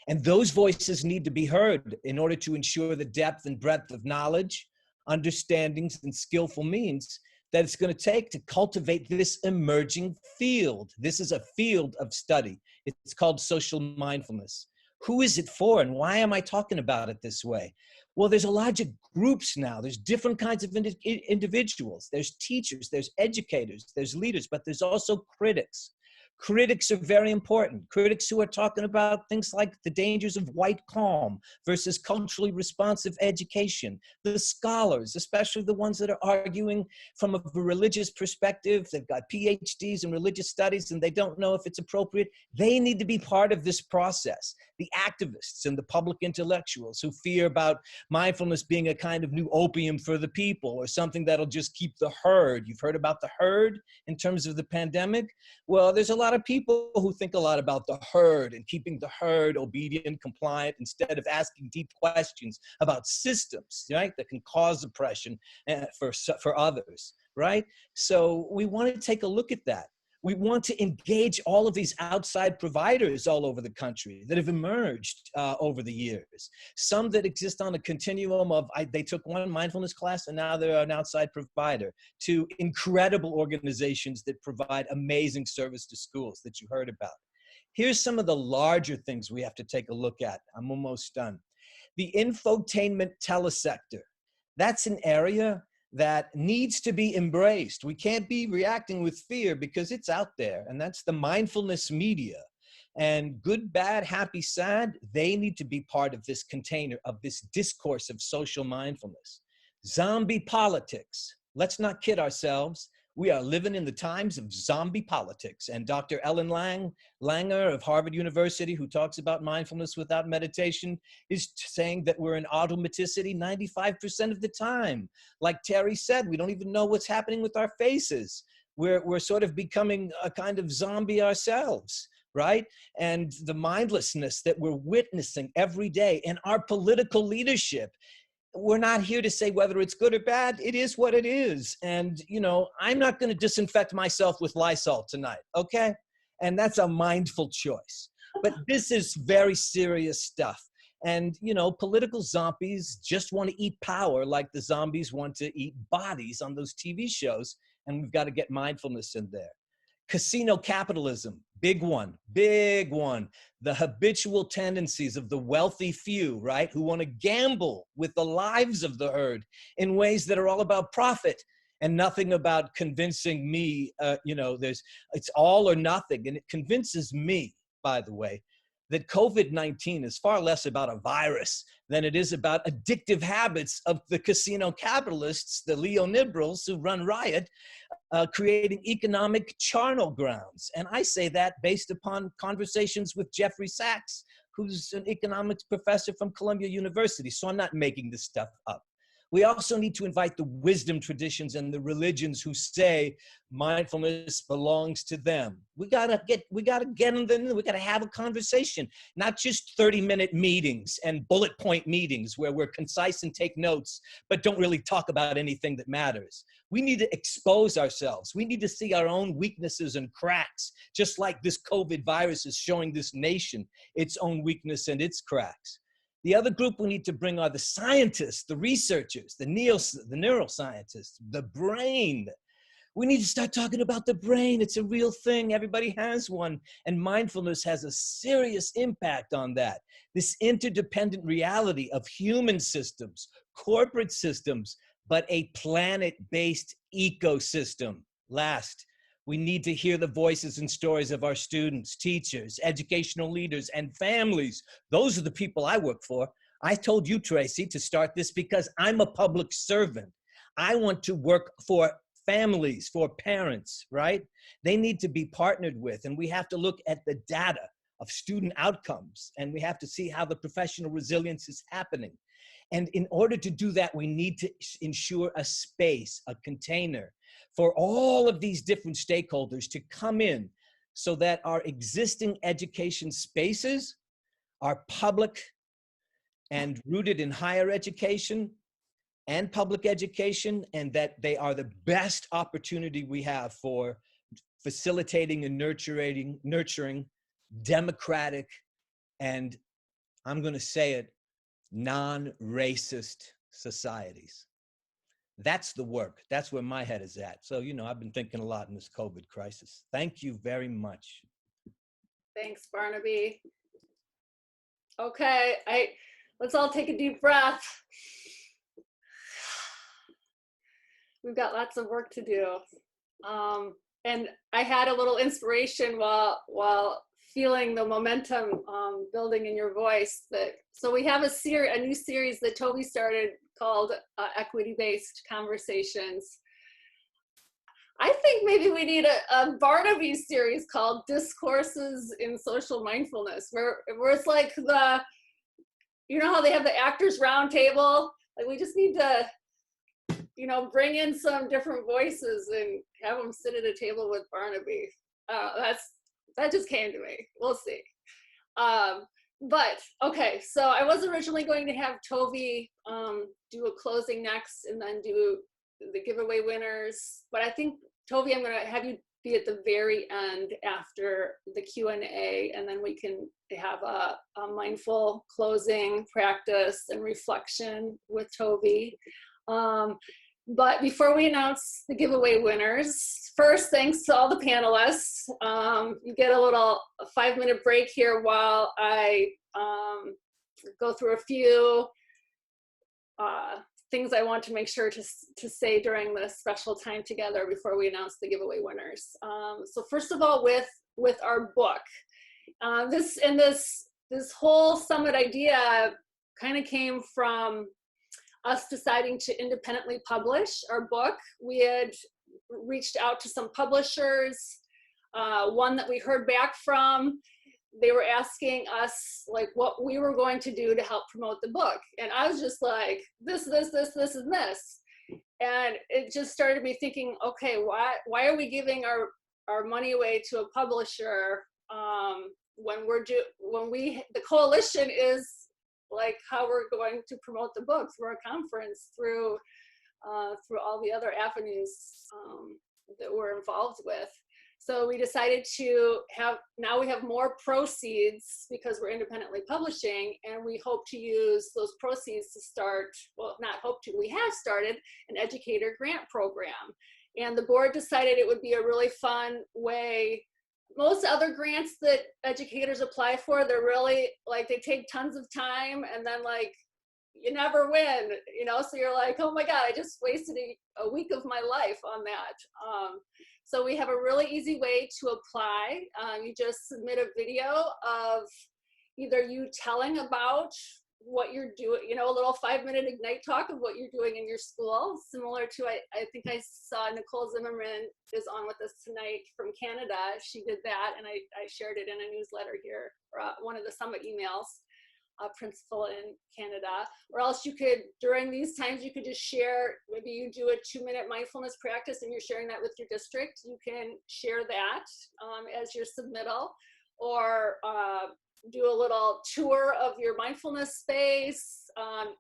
And those voices need to be heard in order to ensure the depth and breadth of knowledge, understandings, and skillful means that it's going to take to cultivate this emerging field. This is a field of study. It's called social mindfulness. Who is it for, and why am I talking about it this way? Well, there's a lot of groups now. There's different kinds of individuals. There's teachers, there's educators, there's leaders, but there's also critics. Critics are very important. Critics who are talking about things like the dangers of white calm versus culturally responsive education. The scholars, especially the ones that are arguing from a religious perspective, they've got PhDs in religious studies and they don't know if it's appropriate. They need to be part of this process. The activists and the public intellectuals who fear about mindfulness being a kind of new opium for the people or something that'll just keep the herd. You've heard about the herd in terms of the pandemic? Well, there's a lot of people who think a lot about the herd and keeping the herd obedient, compliant, instead of asking deep questions about systems, right, that can cause oppression for others, right? So we want to take a look at that. We want to engage all of these outside providers all over the country that have emerged over the years. Some that exist on a continuum of, they took one mindfulness class and now they're an outside provider, to incredible organizations that provide amazing service to schools that you heard about. Here's some of the larger things we have to take a look at. I'm almost done. The infotainment telesector. That's an area that needs to be embraced. We can't be reacting with fear because it's out there, and that's the mindfulness media. And good, bad, happy, sad, they need to be part of this container, of this discourse of social mindfulness. Zombie politics. Let's not kid ourselves. We are living in the times of zombie politics. And Dr. Ellen Langer of Harvard University, who talks about mindfulness without meditation, is saying that we're in automaticity 95% of the time. Like Teri said, we don't even know what's happening with our faces. We're sort of becoming a kind of zombie ourselves, right? And the mindlessness that we're witnessing every day in our political leadership. We're not here to say whether it's good or bad. It is what it is. And, you know, I'm not going to disinfect myself with Lysol tonight, okay? And that's a mindful choice. But this is very serious stuff. And, you know, political zombies just want to eat power like the zombies want to eat bodies on those TV shows. And we've got to get mindfulness in there. Casino capitalism, big one, big one. The habitual tendencies of the wealthy few, right, who want to gamble with the lives of the herd in ways that are all about profit and nothing about convincing me, you know, it's all or nothing. And it convinces me, by the way, that COVID-19 is far less about a virus than it is about addictive habits of the casino capitalists, the neoliberals who run riot, creating economic charnel grounds. And I say that based upon conversations with Jeffrey Sachs, who's an economics professor from Columbia University. So I'm not making this stuff up. We also need to invite the wisdom traditions and the religions who say mindfulness belongs to them. We gotta get them. We gotta have a conversation, not just 30-minute meetings and bullet point meetings where we're concise and take notes, but don't really talk about anything that matters. We need to expose ourselves. We need to see our own weaknesses and cracks, just like this COVID virus is showing this nation its own weakness and its cracks. The other group we need to bring are the scientists, the researchers, the neuroscientists, the brain. We need to start talking about the brain. It's a real thing. Everybody has one. And mindfulness has a serious impact on that. This interdependent reality of human systems, corporate systems, but a planet-based ecosystem. Last, we need to hear the voices and stories of our students, teachers, educational leaders, and families. Those are the people I work for. I told you, Tracy, to start this because I'm a public servant. I want to work for families, for parents, right? They need to be partnered with, and we have to look at the data of student outcomes, and we have to see how the professional resilience is happening. And in order to do that, we need to ensure a space, a container for all of these different stakeholders to come in so that our existing education spaces are public and rooted in higher education and public education, and that they are the best opportunity we have for facilitating and nurturing democratic, and I'm going to say it, non-racist societies. That's the work. That's where my head is at. So, I've been thinking a lot in this COVID crisis. Thank you very much. Thanks, Barnaby. Okay, let's all take a deep breath. We've got lots of work to do. And I had a little inspiration while feeling the momentum building in your voice. So we have a new series that Tovi started called Equity-Based Conversations. I think maybe we need a Barnaby series called Discourses in Social Mindfulness, where it's like how they have the actors round table? Like, we just need to, bring in some different voices and have them sit at a table with Barnaby. That just came to me. We'll see. But okay, so I was originally going to have Tovi do a closing next and then do the giveaway winners. But I think, Tovi, I'm going to have you be at the very end after the Q&A, and then we can have a mindful closing practice and reflection with Tovi. But before we announce the giveaway winners, first, thanks to all the panelists. You get a 5-minute break here while I go through a few things I want to make sure to say during this special time together before we announce the giveaway winners. So first of all, with our book, this whole summit idea kind of came from us deciding to independently publish our book. We had reached out to some publishers, one that we heard back from. They were asking us like what we were going to do to help promote the book. And I was just like, this, and this. And it just started me thinking, okay, why are we giving our money away to a publisher when the coalition is like how we're going to promote the book through our conference, through all the other avenues that we're involved with. So we decided now we have more proceeds because we're independently publishing, and we hope to use those proceeds to start, we have started an Educator grant program. And the board decided it would be a really fun way. Most other grants that educators apply for, they're really like, they take tons of time, and then like you never win, so you're like, oh my God, I just wasted a week of my life on that. So we have a really easy way to apply. You just submit a video of either you telling about what you're doing, a little 5-minute Ignite talk of what you're doing in your school, similar to, I think I saw Nicole Zimmerman is on with us tonight from Canada. She did that, and I shared it in a newsletter here, or one of the summit emails. principal in Canada. Or else you could, during these times, you could just share, maybe you do a 2-minute mindfulness practice and you're sharing that with your district. You can share that as your submittal, or do a little tour of your mindfulness space,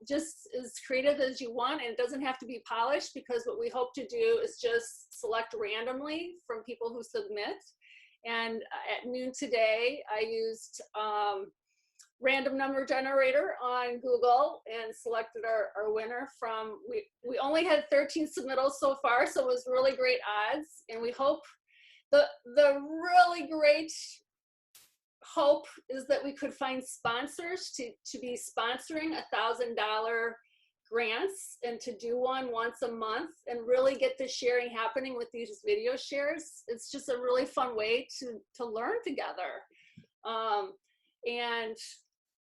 just as creative as you want. And it doesn't have to be polished, because what we hope to do is just select randomly from people who submit. And at noon today, I used random number generator on Google and selected our winner from, we only had 13 submittals so far, so it was really great odds. And we hope, the really great hope is that we could find sponsors to be sponsoring $1,000 grants, and to do one once a month and really get the sharing happening with these video shares. It's just a really fun way to learn together. And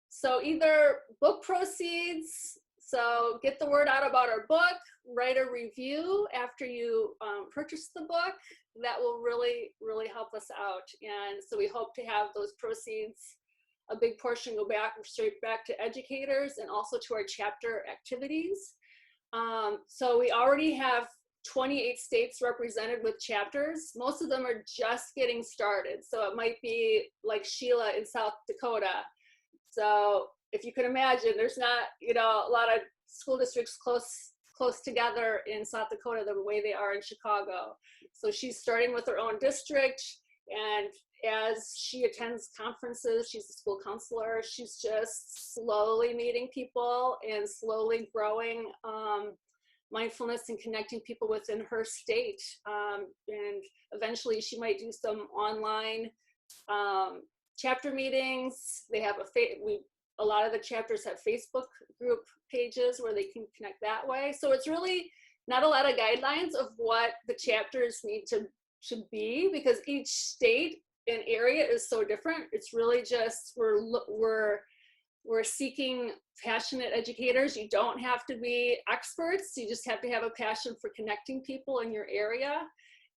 so either book proceeds, so get the word out about our book, write a review after you purchase the book. That will really, really help us out. And so we hope to have those proceeds, a big portion go straight back to educators and also to our chapter activities. So we already have 28 states represented with chapters. Most of them are just getting started. So it might be like Sheila in South Dakota. So if you can imagine, there's not, a lot of school districts close together in South Dakota the way they are in Chicago. So she's starting with her own district, and as she attends conferences, she's a school counselor, she's just slowly meeting people and slowly growing mindfulness and connecting people within her state. And eventually she might do some online chapter meetings. They have a lot of the chapters have Facebook group pages where they can connect that way. So it's really not a lot of guidelines of what the chapters need to be, because each state and area is so different. It's really just, we're seeking passionate educators. You don't have to be experts. You just have to have a passion for connecting people in your area,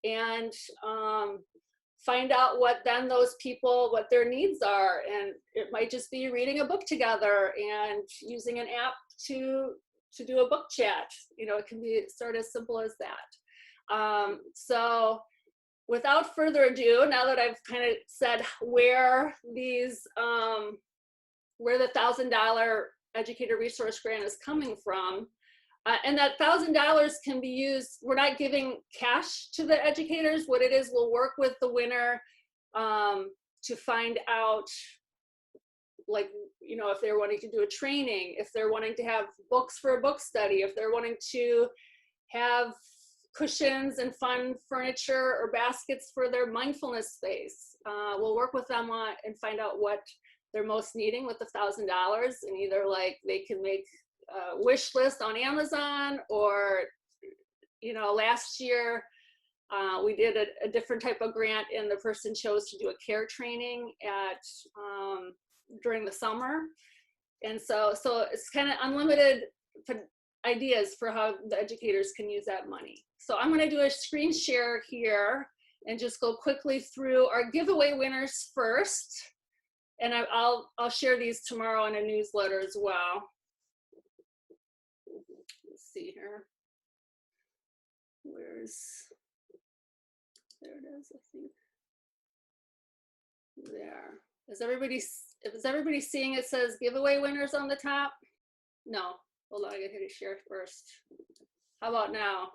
and find out what then those people, what their needs are. And it might just be reading a book together and using an app to do a book chat. It can be sort of as simple as that. So without further ado, now that I've kind of said where the $1,000 educator resource grant is coming from, and that $1,000 can be used, we're not giving cash to the educators. What it is, we'll work with the winner to find out, like, if they're wanting to do a training, if they're wanting to have books for a book study, if they're wanting to have cushions and fun furniture or baskets for their mindfulness space. We'll work with them on and find out what they're most needing with the $1,000, and either like they can make a wish list on Amazon, or last year we did a different type of grant, and the person chose to do a care training during the summer. And so it's kind of unlimited ideas for how the educators can use that money. So I'm going to do a screen share here and just go quickly through our giveaway winners first. And I'll share these tomorrow in a newsletter as well. Let's see here. There it is, I think. There. Is everybody seeing it says giveaway winners on the top? No. Hold on, I gotta hit share first. How about now?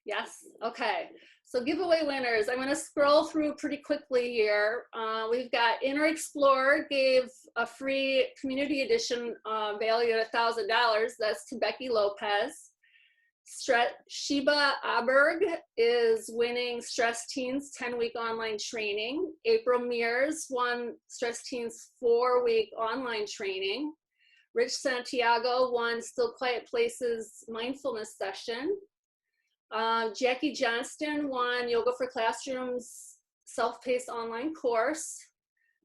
Yes, okay. So giveaway winners, I'm gonna scroll through pretty quickly here. We've got Inner Explorer gave a free community edition valued at $1,000. That's to Becky Lopez. Sheba Aberg is winning Stress Teens 10-week online training. April Mears won Stress Teens 4-week online training. Rich Santiago won Still Quiet Places mindfulness session. Jackie Johnston won Yoga for Classrooms self-paced online course.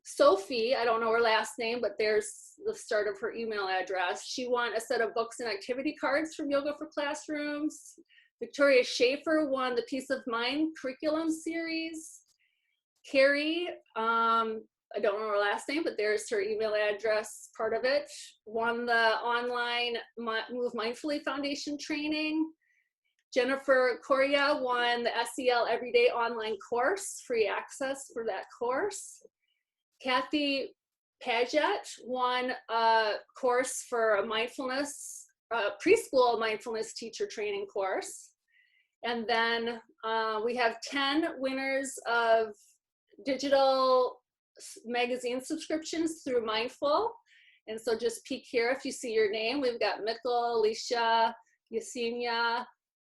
Sophie, I don't know her last name, but there's the start of her email address. She won a set of books and activity cards from Yoga for Classrooms. Victoria Schaefer won the Peace of Mind curriculum series. Carrie, I don't know her last name, but there's her email address, part of it. Won the online Move Mindfully Foundation training. Jennifer Correa won the SEL Everyday Online course, free access for that course. Kathy Paget won a course for a mindfulness, preschool mindfulness teacher training course. And then we have 10 winners of digital magazine subscriptions through Mindful. And so just peek here if you see your name. We've got Mikkel, Alicia, Yesenia,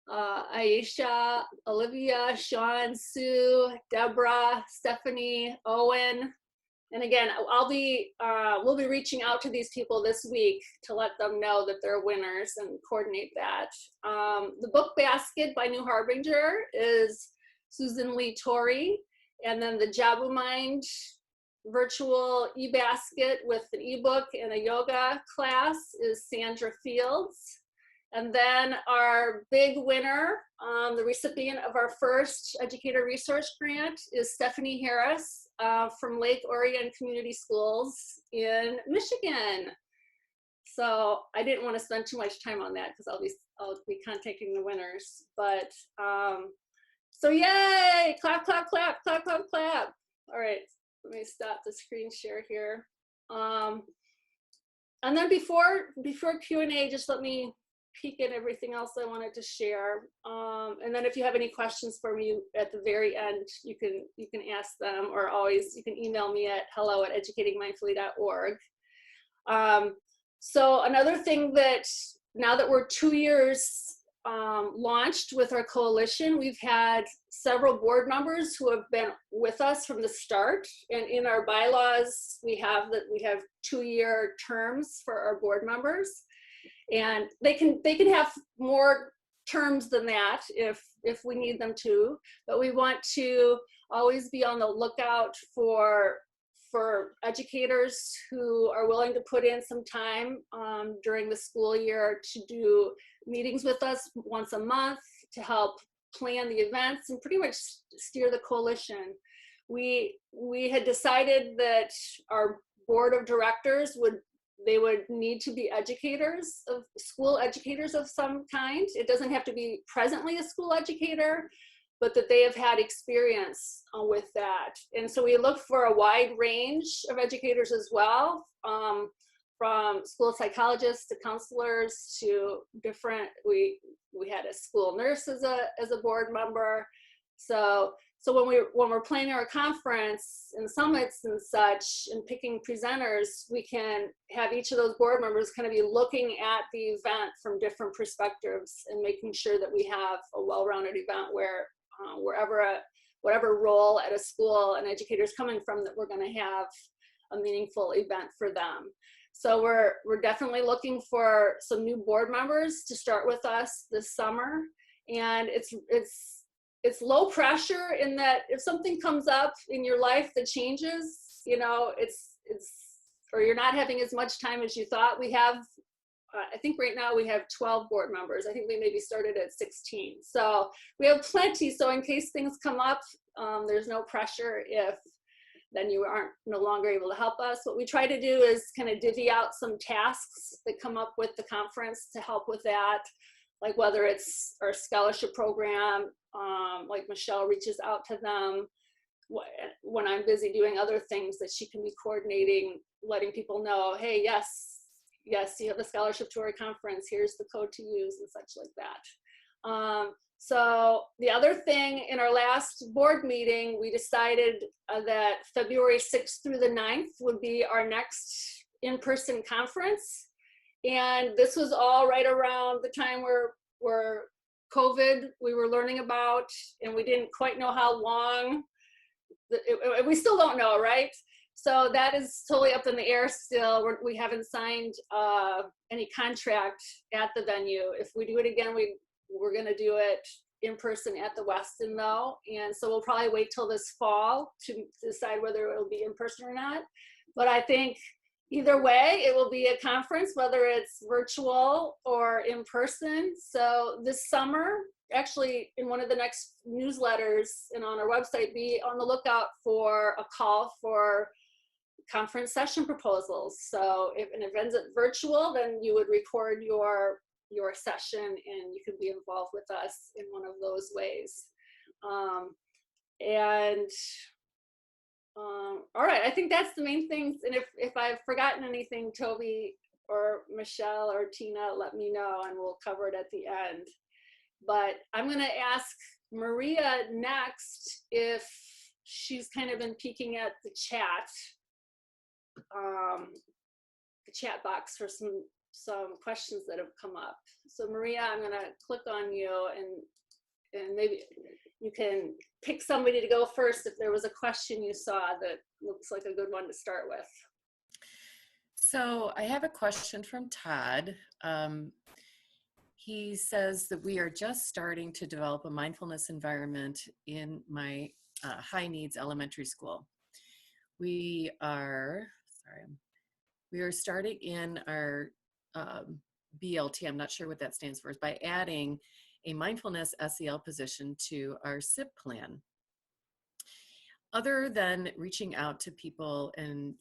Aisha, Olivia, Sean, Sue, Deborah, Stephanie, Owen. And again, we'll be reaching out to these people this week to let them know that they're winners and coordinate that. The book basket by New Harbinger is Susan Lee Torrey. And then the Jabu Mind virtual e-basket with an ebook and a yoga class is Sandra Fields. And then our big winner, the recipient of our first Educator Resource Grant is Stephanie Harris from Lake Orion Community Schools in Michigan. So I didn't want to spend too much time on that because I'll be contacting the winners. But so yay, clap, clap, clap, clap, clap, clap. All right, let me stop the screen share here. And then before Q&A, just let me peek at everything else I wanted to share. And then if you have any questions for me at the very end, you can ask them, or always you can email me at hello@educatingmindfully.org. So another thing that now that we're 2 years launched with our coalition, we've had several board members who have been with us from the start. And in our bylaws, we have 2-year terms for our board members. And they can have more terms than that if we need them to, but we want to always be on the lookout for educators who are willing to put in some time during the school year to do meetings with us once a month to help plan the events and pretty much steer the coalition. We had decided that our board of directors would need to be educators, school educators of some kind. It doesn't have to be presently a school educator, but that they have had experience with that. And so we look for a wide range of educators as well, from school psychologists to counselors to different, we had a school nurse as a board member. So when we're planning our conference and summits and such and picking presenters, we can have each of those board members kind of be looking at the event from different perspectives and making sure that we have a well-rounded event where whatever role at a school an educator is coming from, that we're going to have a meaningful event for them. So we're definitely looking for some new board members to start with us this summer. And it's low pressure in that if something comes up in your life that changes, or you're not having as much time as you thought. We have, I think right now we have 12 board members. I think we maybe started at 16. So we have plenty. So in case things come up, there's no pressure if then you aren't no longer able to help us. What we try to do is kind of divvy out some tasks that come up with the conference to help with that. Like whether it's our scholarship program, like Michelle reaches out to them when I'm busy doing other things, that she can be coordinating, letting people know, hey, yes, you have a scholarship to our conference, here's the code to use and such like that. So the other thing, in our last board meeting, we decided that February 6th through the 9th would be our next in-person conference. And this was all right around the time where COVID we were learning about, and we didn't quite know how long, we still don't know, right? So that is totally up in the air still. We haven't signed any contract at the venue. If we do it again, we're gonna do it in person at the Westin though. And so we'll probably wait till this fall to decide whether it'll be in person or not. But I think either way, it will be a conference, whether it's virtual or in person. So this summer, actually in one of the next newsletters and on our website, be on the lookout for a call for conference session proposals. So if an event's virtual, then you would record your session and you could be involved with us in one of those ways. All right, I think that's the main things. And if I've forgotten anything, Tovi or Michelle or Tina, let me know and we'll cover it at the end. But I'm gonna ask Maria next if she's kind of been peeking at the chat box for some questions that have come up. So Maria, I'm gonna click on you and maybe you can pick somebody to go first if there was a question you saw that looks like a good one to start with. So I have a question from Todd. He says that we are just starting to develop a mindfulness environment in my high needs elementary school. We are starting in our BLT, I'm not sure what that stands for, is by adding a mindfulness SEL position to our SIP plan. Other than reaching out to people and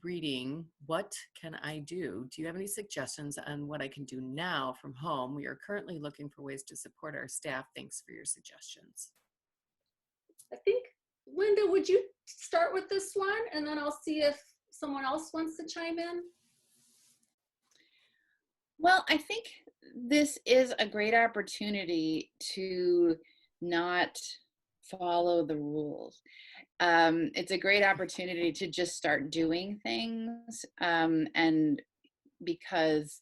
reading, what can I do? Do you have any suggestions on what I can do now from home? We are currently looking for ways to support our staff. Thanks for your suggestions. I think, Linda, would you start with this one and then I'll see if someone else wants to chime in? Well, I think this is a great opportunity to not follow the rules. It's a great opportunity to just start doing things, and because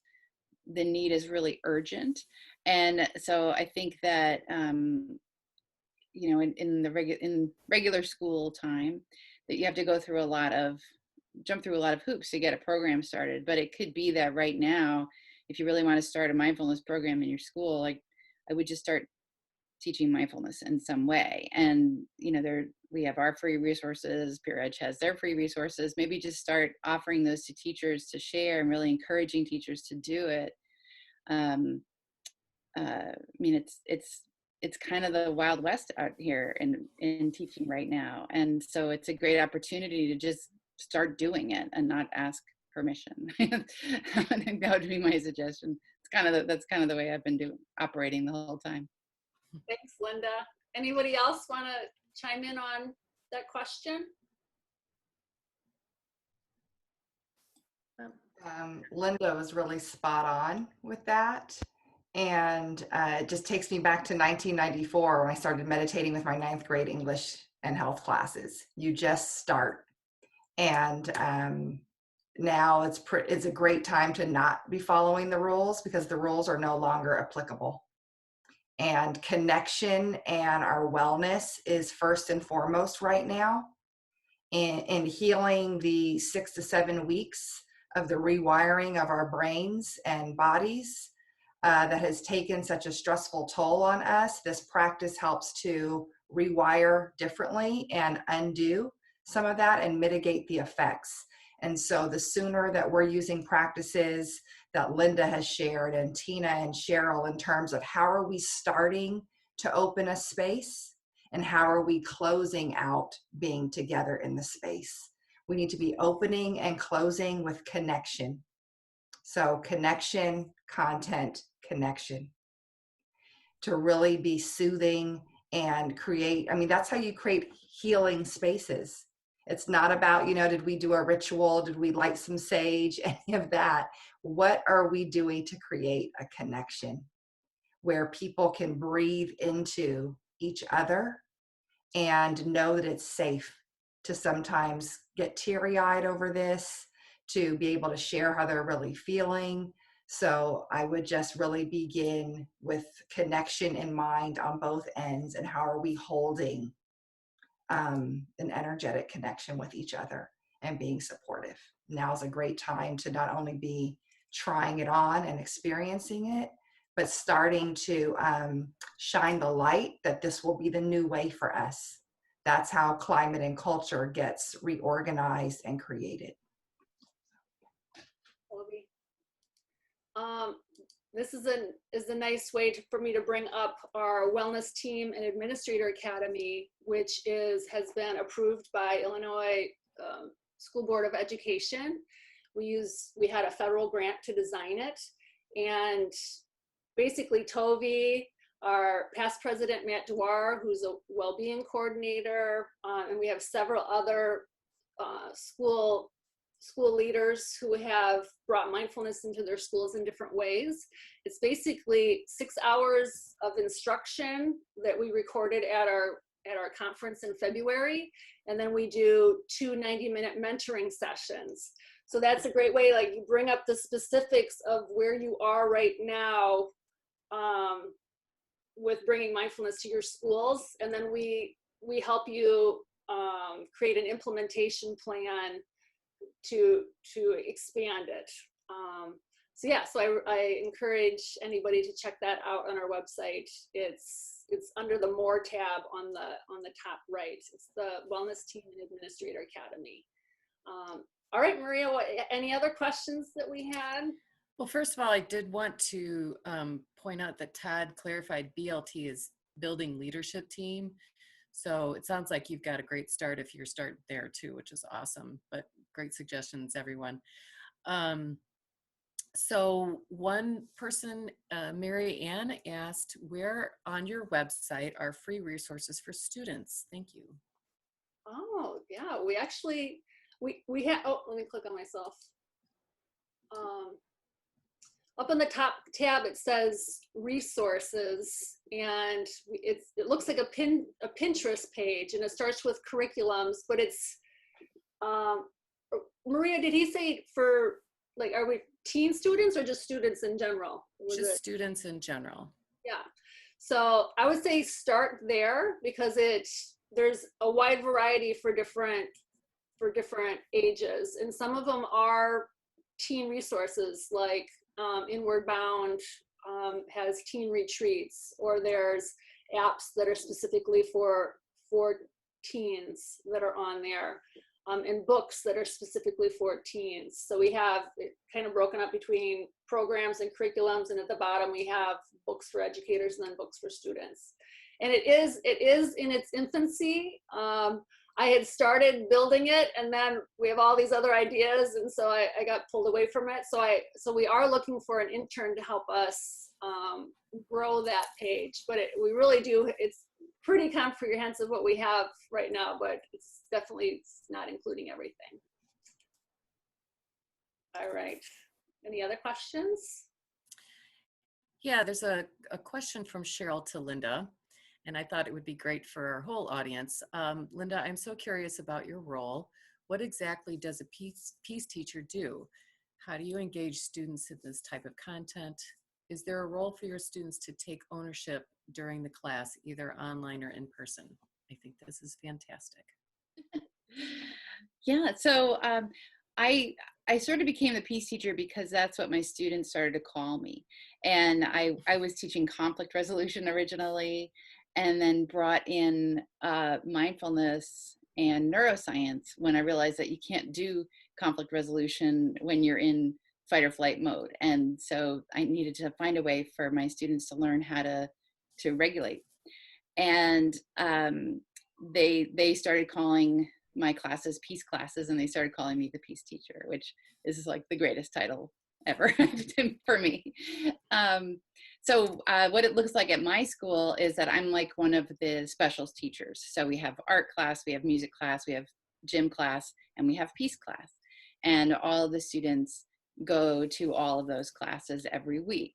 the need is really urgent. And so I think that, you know, in regular school time, that you have to go through jump through a lot of hoops to get a program started. But it could be that right now, if you really want to start a mindfulness program in your school, like I would just start teaching mindfulness in some way. And, you know, we have our free resources, Peer Edge has their free resources. Maybe just start offering those to teachers to share and really encouraging teachers to do it. I mean, it's kind of the Wild West out here in teaching right now. And so it's a great opportunity to just start doing it and not ask permission. I think that would be my suggestion. That's kind of the way I've been operating the whole time. Thanks, Linda. Anybody else want to chime in on that question? Linda was really spot on with that. And it just takes me back to 1994 when I started meditating with my 9th grade English and health classes. You just start. And now it's a great time to not be following the rules because the rules are no longer applicable. And connection and our wellness is first and foremost right now. In healing the 6 to 7 weeks of the rewiring of our brains and bodies that has taken such a stressful toll on us, this practice helps to rewire differently and undo some of that and mitigate the effects. And so the sooner that we're using practices that Linda has shared and Tina and Cheryl in terms of how are we starting to open a space and how are we closing out being together in the space. We need to be opening and closing with connection. So connection, content, connection. To really be soothing and create, I mean, that's how you create healing spaces. It's not about, you know, did we do a ritual? Did we light some sage? Any of that. What are we doing to create a connection where people can breathe into each other and know that it's safe to sometimes get teary-eyed over this, to be able to share how they're really feeling. So I would just really begin with connection in mind on both ends and how are we holding an energetic connection with each other and being supportive. Now is a great time to not only be trying it on and experiencing it, but starting to shine the light that this will be the new way for us. That's how climate and culture gets reorganized and created. This is a nice way for me to bring up our Wellness Team and Administrator Academy, which has been approved by Illinois School Board of Education. We had a federal grant to design it, and basically Tovi, our past president, Matt Dwar, who's a well-being coordinator, and we have several other school leaders who have brought mindfulness into their schools in different ways. It's basically 6 hours of instruction that we recorded at our conference in February, and then we do 2 90-minute mentoring sessions. So that's a great way, like, you bring up the specifics of where you are right now with bringing mindfulness to your schools, and then we help you create an implementation plan to expand it. So yeah, so I encourage anybody to check that out on our website. It's under the More tab on the top right. It's the Wellness Team and Administrator Academy. All right, Maria, any other questions that we had? Well, first of all, I did want to point out that Todd clarified BLT is Building Leadership Team. So it sounds like you've got a great start if you're starting there too, which is awesome, but great suggestions, everyone. So one person, Mary Ann, asked, where on your website are free resources for students? Thank you. Oh, yeah, we actually, we have, oh, let me click on myself. Up on the top tab, it says resources, and it looks like a Pinterest page, and it starts with curriculums, but it's, Maria, did he say for, like, are we teen students or just students in general? Just students in general. Yeah. So I would say start there, because there's a wide variety for different ages, and some of them are teen resources, like Inward Bound has teen retreats, or there's apps that are specifically for teens that are on there, and books that are specifically for teens. So we have it kind of broken up between programs and curriculums, and at the bottom we have books for educators and then books for students. And it is in its infancy. I had started building it, and then we have all these other ideas, and so I got pulled away from it. So we are looking for an intern to help us grow that page. But we really do. It's pretty comprehensive what we have right now, but it's definitely not including everything. All right. Any other questions? Yeah, there's a question from Cheryl to Linda, and I thought it would be great for our whole audience. Linda, I'm so curious about your role. What exactly does a peace teacher do? How do you engage students in this type of content? Is there a role for your students to take ownership during the class, either online or in person? I think this is fantastic. Yeah, so I sort of became the peace teacher because that's what my students started to call me. And I was teaching conflict resolution originally, and then brought in mindfulness and neuroscience when I realized that you can't do conflict resolution when you're in fight or flight mode. And so I needed to find a way for my students to learn how to regulate. And they started calling my classes peace classes, and they started calling me the peace teacher, which is like the greatest title ever for me. So what it looks like at my school is that I'm like one of the specials teachers. So we have art class, we have music class, we have gym class, and we have peace class. And all of the students go to all of those classes every week.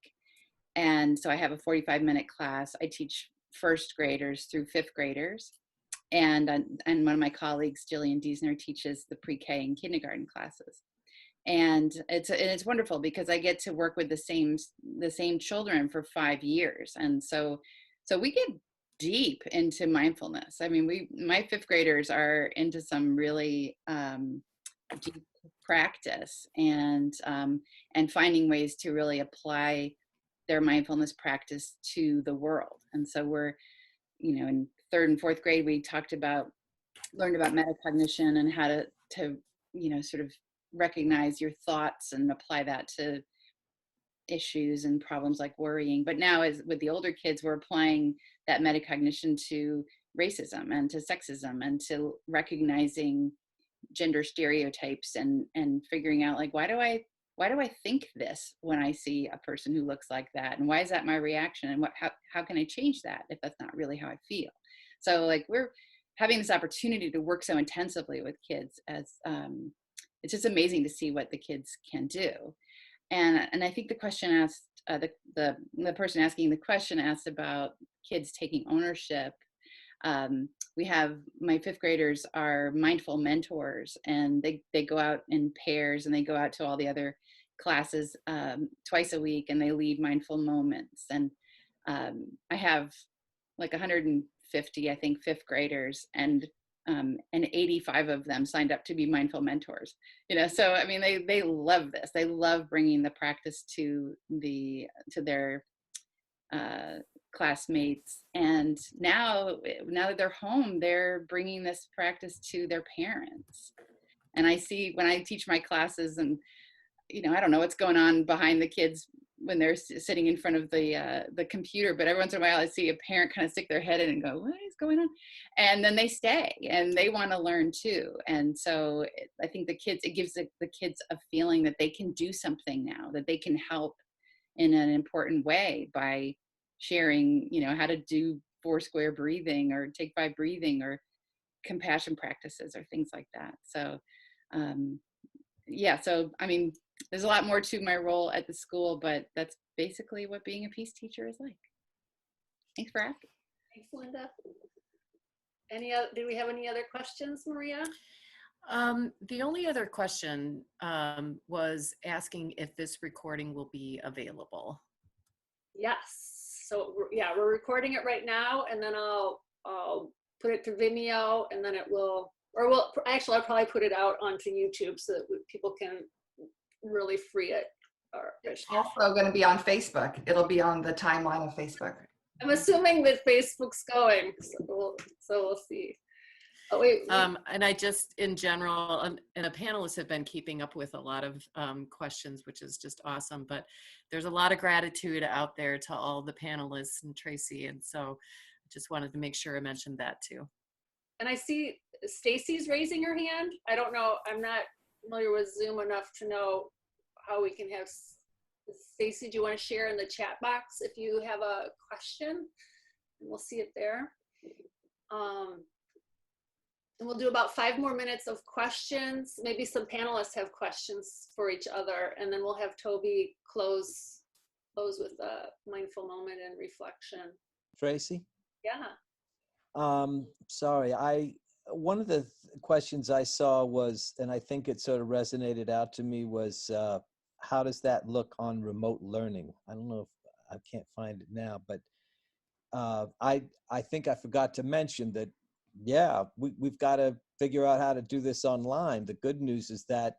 And so I have a 45-minute class. I teach first graders through fifth graders. And one of my colleagues, Jillian Diesner, teaches the pre-K and kindergarten classes. And it's wonderful because I get to work with the same children for 5 years. And so we get deep into mindfulness. I mean, my fifth graders are into some really deep practice and finding ways to really apply their mindfulness practice to the world. And so we're, in third and fourth grade, we learned about metacognition and how to sort of recognize your thoughts and apply that to issues and problems like worrying. But now, as with the older kids, we're applying that metacognition to racism and to sexism and to recognizing gender stereotypes and figuring out, like, why do I think this when I see a person who looks like that, and why is that my reaction, and how can I change that if that's not really how I feel? So like, we're having this opportunity to work so intensively with kids, as it's just amazing to see what the kids can do. And I think the question asked, the person asking the question asked about kids taking ownership. We have, my 5th graders are mindful mentors, and they go out in pairs, and they go out to all the other classes twice a week, and they lead mindful moments. And I have like 150, I think, 5th graders, and 85 of them signed up to be mindful mentors. So I mean, they love this. They love bringing the practice to their classmates. And now that they're home, they're bringing this practice to their parents. And I see, when I teach my classes, and I don't know what's going on behind the kids when they're sitting in front of the computer, but every once in a while I see a parent kind of stick their head in and go, what is going on? And then they stay, and they want to learn too. And so I think it gives the kids a feeling that they can do something now, that they can help in an important way by sharing, how to do 4 square breathing, or take 5 breathing, or compassion practices, or things like that. So so I mean, there's a lot more to my role at the school, but that's basically what being a peace teacher is like. Thanks for asking. Thanks, Linda. Do we have any other questions, Maria? The only other question was asking if this recording will be available. Yes. So yeah, we're recording it right now, and then I'll put it to Vimeo, and then I'll probably put it out onto YouTube so that people can really free it. It's also going to be on Facebook. It'll be on the timeline of Facebook. I'm assuming that Facebook's going, so we'll see. Oh, wait. And I just, in general, and the panelists have been keeping up with a lot of questions, which is just awesome. But there's a lot of gratitude out there to all the panelists and Tracy. And so I just wanted to make sure I mentioned that too. And I see Stacy's raising her hand. I don't know. I'm not familiar with Zoom enough to know how we can have. Stacy, do you want to share in the chat box if you have a question? And we'll see it there. And we'll do about 5 more minutes of questions. Maybe some panelists have questions for each other, and then we'll have Tovi close with a mindful moment and reflection. Tracy? Yeah. Sorry, one of the questions I saw was, and I think it sort of resonated out to me, was how does that look on remote learning? I don't know if I can't find it now, but I think I forgot to mention that, yeah, we've got to figure out how to do this online. The good news is that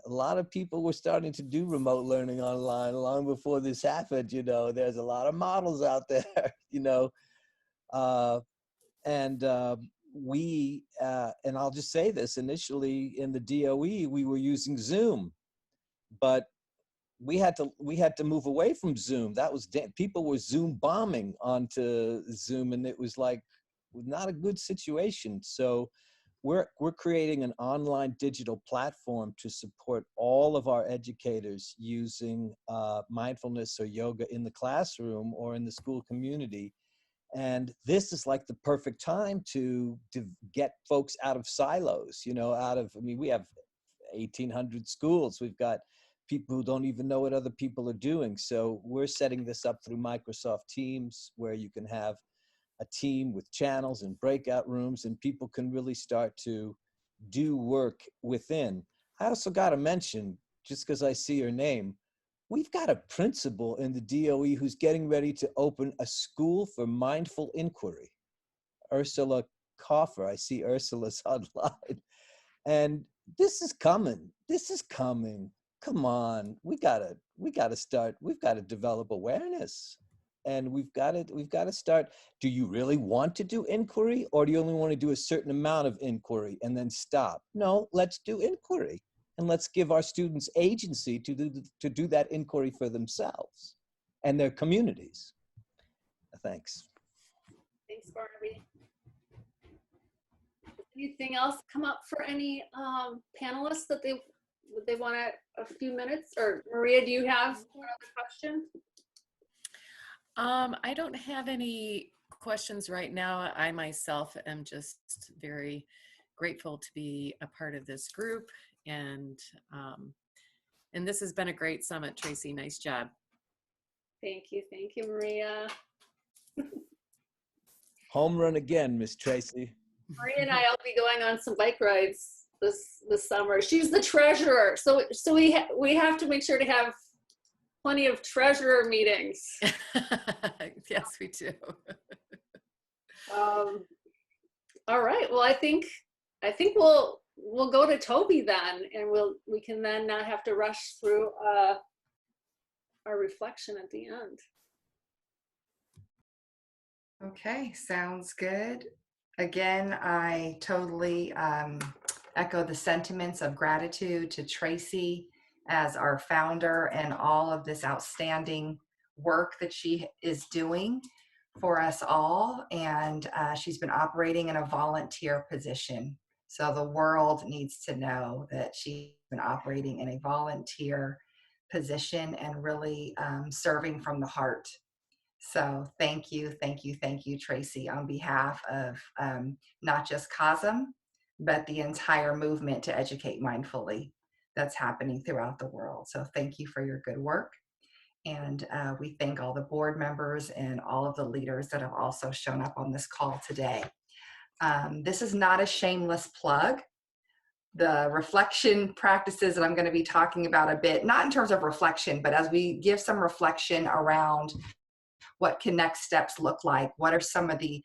a lot of people were starting to do remote learning online long before this happened. There's a lot of models out there, and I'll just say this, initially in the DOE, we were using Zoom, but we had to move away from Zoom. People were Zoom bombing onto Zoom, and it was like not a good situation. So we're creating an online digital platform to support all of our educators using mindfulness or yoga in the classroom or in the school community. And this is like the perfect time to get folks out of silos, we have 1,800 schools. We've got people who don't even know what other people are doing. So we're setting this up through Microsoft Teams, where you can have a team with channels and breakout rooms, and people can really start to do work within. I also got to mention, just because I see your name, we've got a principal in the DOE who's getting ready to open a school for mindful inquiry. Ursula Coffer. I see Ursula's online. And this is coming. Come on. We gotta start. We've got to develop awareness. And we've got to start. Do you really want to do inquiry, or do you only want to do a certain amount of inquiry and then stop? No, let's do inquiry. And let's give our students agency to do that inquiry for themselves and their communities. Thanks. Thanks, Barnaby. Does Anything else come up for any panelists that they want a few minutes? Or Maria, do you have another question? I don't have any questions right now. I myself am just very grateful to be a part of this group, and this has been a great summit, Tracy. Nice job. Thank you, Maria. Home run again, Miss Tracy. Maria and I will be going on some bike rides this summer. She's the treasurer, so we have to make sure to have plenty of treasurer meetings. Yes, we do. All right. Well, I think we'll go to Tovi then, and we can then not have to rush through our reflection at the end. Okay, sounds good. Again, I totally echo the sentiments of gratitude to Tracy as our founder and all of this outstanding work that she is doing for us all. And she's been operating in a volunteer position. So the world needs to know that she's been operating in a volunteer position and really serving from the heart. So thank you, Tracy, on behalf of not just COSEM, but the entire movement to educate mindfully that's happening throughout the world. So thank you for your good work. And we thank all the board members and all of the leaders that have also shown up on this call today. This is not a shameless plug. The reflection practices that I'm going to be talking about a bit, not in terms of reflection, but as we give some reflection around what can next steps look like, what are some of the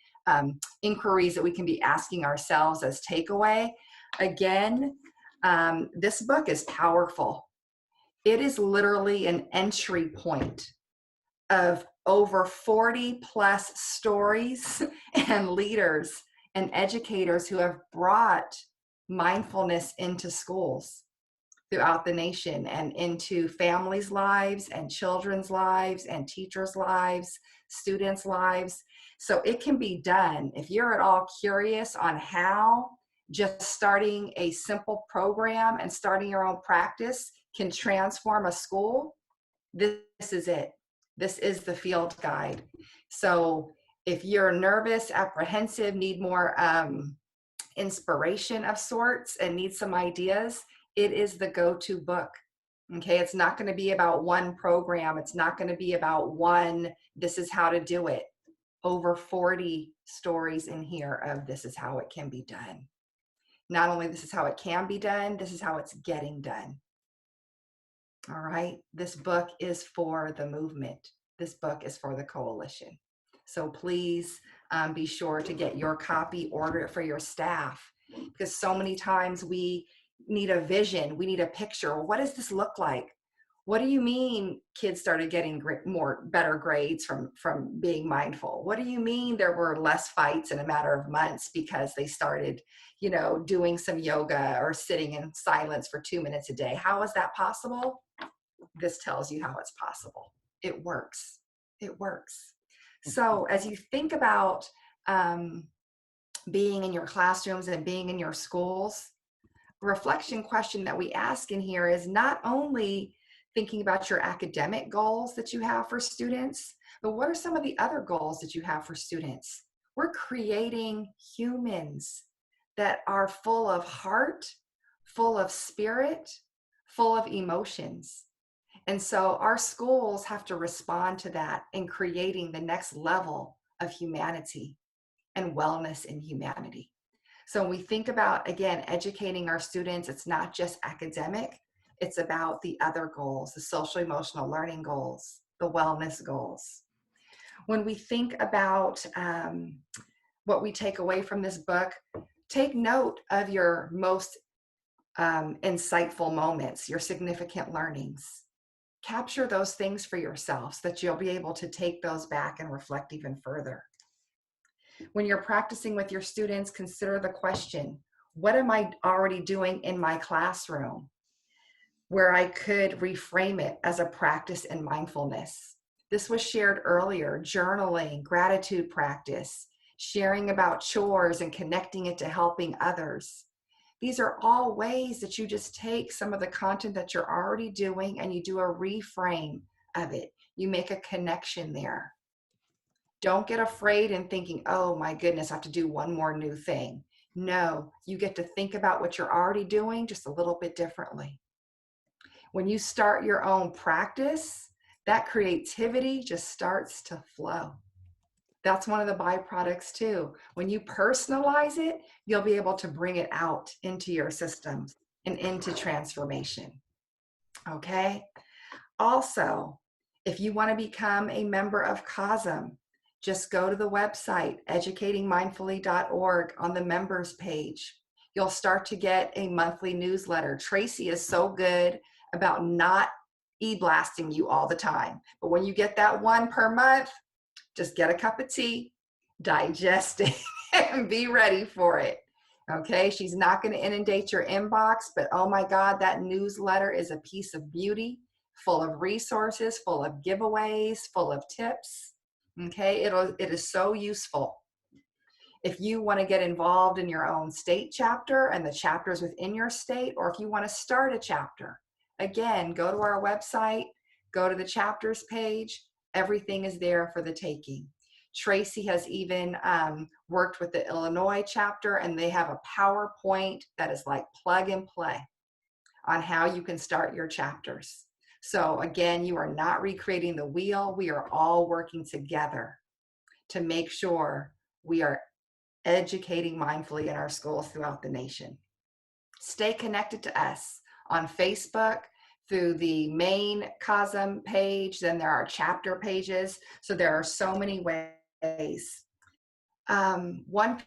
inquiries that we can be asking ourselves as takeaway. Again, this book is powerful. It is literally an entry point of over 40 plus stories and leaders and educators who have brought mindfulness into schools throughout the nation and into families' lives and children's lives and teachers' lives, students' lives. So it can be done. If you're at all curious on how just starting a simple program and starting your own practice can transform a school, this is it. This is the field guide. So if you're nervous, apprehensive, need more inspiration of sorts and need some ideas, it is the go-to book. Okay, it's not going to be about one program. It's not going to be about one, this is how to do it. Over 40 stories in here of this is how it can be done. Not only this is how it can be done, this is how it's getting done. All right, this book is for the movement. This book is for the coalition. So please be sure to get your copy, order it for your staff, because so many times we need a vision, we need a picture. What does this look like? What do you mean kids started getting better grades from being mindful? What do you mean there were less fights in a matter of months because they started, doing some yoga or sitting in silence for 2 minutes a day? How is that possible? This tells you how it's possible. It works. It works. So as you think about being in your classrooms and being in your schools, a reflection question that we ask in here is not only thinking about your academic goals that you have for students, but what are some of the other goals that you have for students? We're creating humans that are full of heart, full of spirit, full of emotions. And so our schools have to respond to that in creating the next level of humanity and wellness in humanity. So when we think about, again, educating our students, it's not just academic, it's about the other goals, the social emotional learning goals, the wellness goals. When we think about what we take away from this book, take note of your most insightful moments, your significant learnings. Capture those things for yourself so that you'll be able to take those back and reflect even further. When you're practicing with your students, consider the question, what am I already doing in my classroom where I could reframe it as a practice in mindfulness? This was shared earlier, journaling, gratitude practice, sharing about chores and connecting it to helping others. These are all ways that you just take some of the content that you're already doing and you do a reframe of it. You make a connection there. Don't get afraid in thinking, oh my goodness, I have to do one more new thing. No, you get to think about what you're already doing just a little bit differently. When you start your own practice, that creativity just starts to flow. That's one of the byproducts too. When you personalize it, you'll be able to bring it out into your systems and into transformation. Okay? Also, if you want to become a member of COSEM, just go to the website, educatingmindfully.org, on the members page. You'll start to get a monthly newsletter. Tracy is so good about not e-blasting you all the time. But when you get that one per month, just get a cup of tea, digest it, and be ready for it. Okay, she's not going to inundate your inbox, but oh my God, that newsletter is a piece of beauty, full of resources, full of giveaways, full of tips. Okay, it is so useful. If you want to get involved in your own state chapter and the chapters within your state, or if you want to start a chapter, again, go to our website, go to the chapters page. Everything is there for the taking. Tracy has even worked with the Illinois chapter, and they have a PowerPoint that is like plug and play on how you can start your chapters. So again, you are not recreating the wheel. We are all working together to make sure we are educating mindfully in our schools throughout the nation. Stay connected to us on Facebook through the main COSEM page. Then there are chapter pages. So there are so many ways. One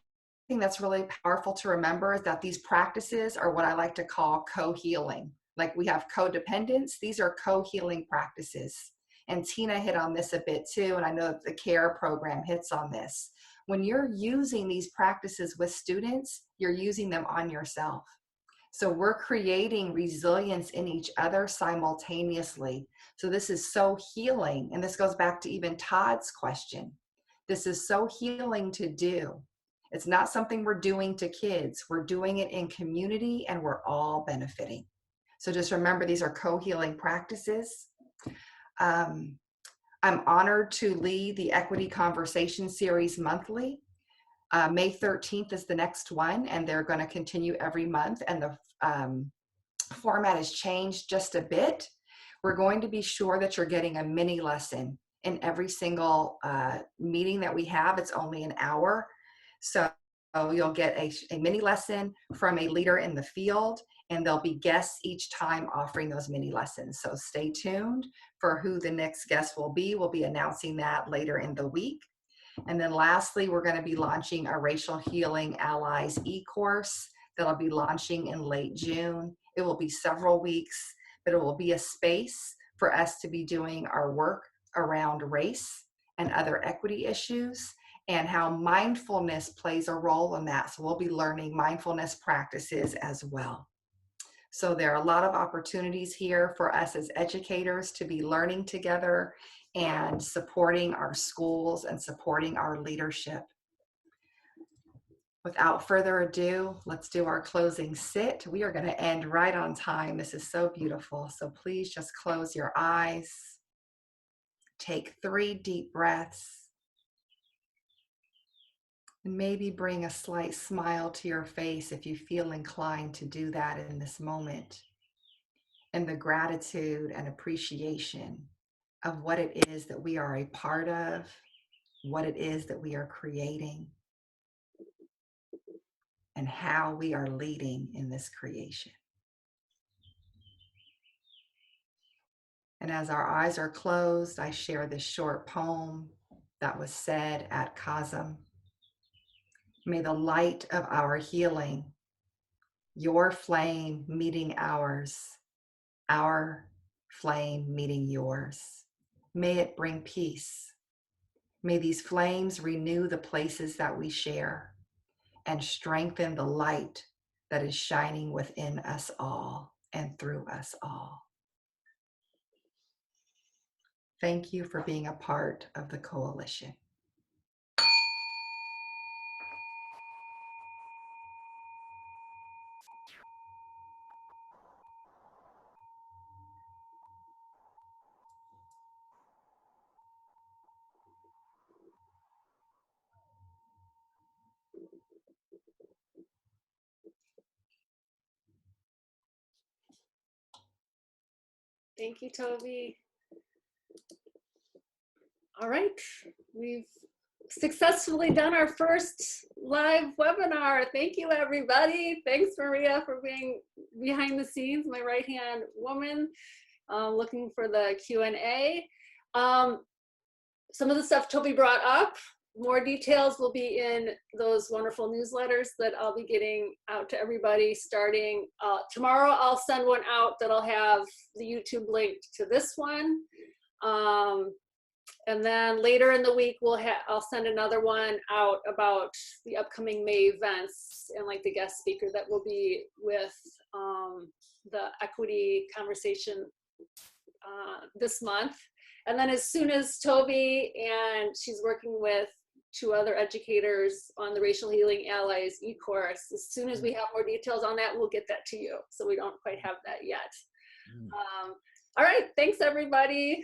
thing that's really powerful to remember is that these practices are what I like to call co-healing. Like we have codependence, these are co-healing practices. And Tina hit on this a bit too, and I know that the CARE program hits on this. When you're using these practices with students, you're using them on yourself. So we're creating resilience in each other simultaneously. So this is so healing. And this goes back to even Todd's question. This is so healing to do. It's not something we're doing to kids. We're doing it in community and we're all benefiting. So just remember, these are co-healing practices. I'm honored to lead the Equity Conversation Series monthly. May 13th is the next one, and they're going to continue every month, and the format has changed just a bit. We're going to be sure that you're getting a mini lesson in every single meeting that we have. It's only an hour. So you'll get a mini lesson from a leader in the field, and there'll be guests each time offering those mini lessons. So stay tuned for who the next guest will be. We'll be announcing that later in the week. And then lastly, we're going to be launching a Racial Healing Allies e-course that'll be launching in late June. It will be several weeks, but it will be a space for us to be doing our work around race and other equity issues and how mindfulness plays a role in that. So we'll be learning mindfulness practices as well. So there are a lot of opportunities here for us as educators to be learning together and supporting our schools and supporting our leadership. Without further ado, let's do our closing sit. We are going to end right on time. This is so beautiful. So please just close your eyes. Take 3 deep breaths. And maybe bring a slight smile to your face if you feel inclined to do that in this moment. And the gratitude and appreciation of what it is that we are a part of, what it is that we are creating, and how we are leading in this creation. And as our eyes are closed, I share this short poem that was said at COSEM. May the light of our healing, your flame meeting ours, our flame meeting yours, may it bring peace. May these flames renew the places that we share and strengthen the light that is shining within us all and through us all. Thank you for being a part of the coalition. Thank you, Tovi. All right, we've successfully done our first live webinar. Thank you, everybody. Thanks, Maria, for being behind the scenes, my right-hand woman, looking for the Q&A. Some of the stuff Tovi brought up, more details will be in those wonderful newsletters that I'll be getting out to everybody starting tomorrow. I'll send one out that'll have the YouTube link to this one. And then later in the week, I'll send another one out about the upcoming May events and like the guest speaker that will be with the equity conversation this month. And then as soon as Tovi, and she's working with 2 other educators on the Racial Healing Allies e-course, as soon as we have more details on that, we'll get that to you. So we don't quite have that yet. All right, thanks everybody.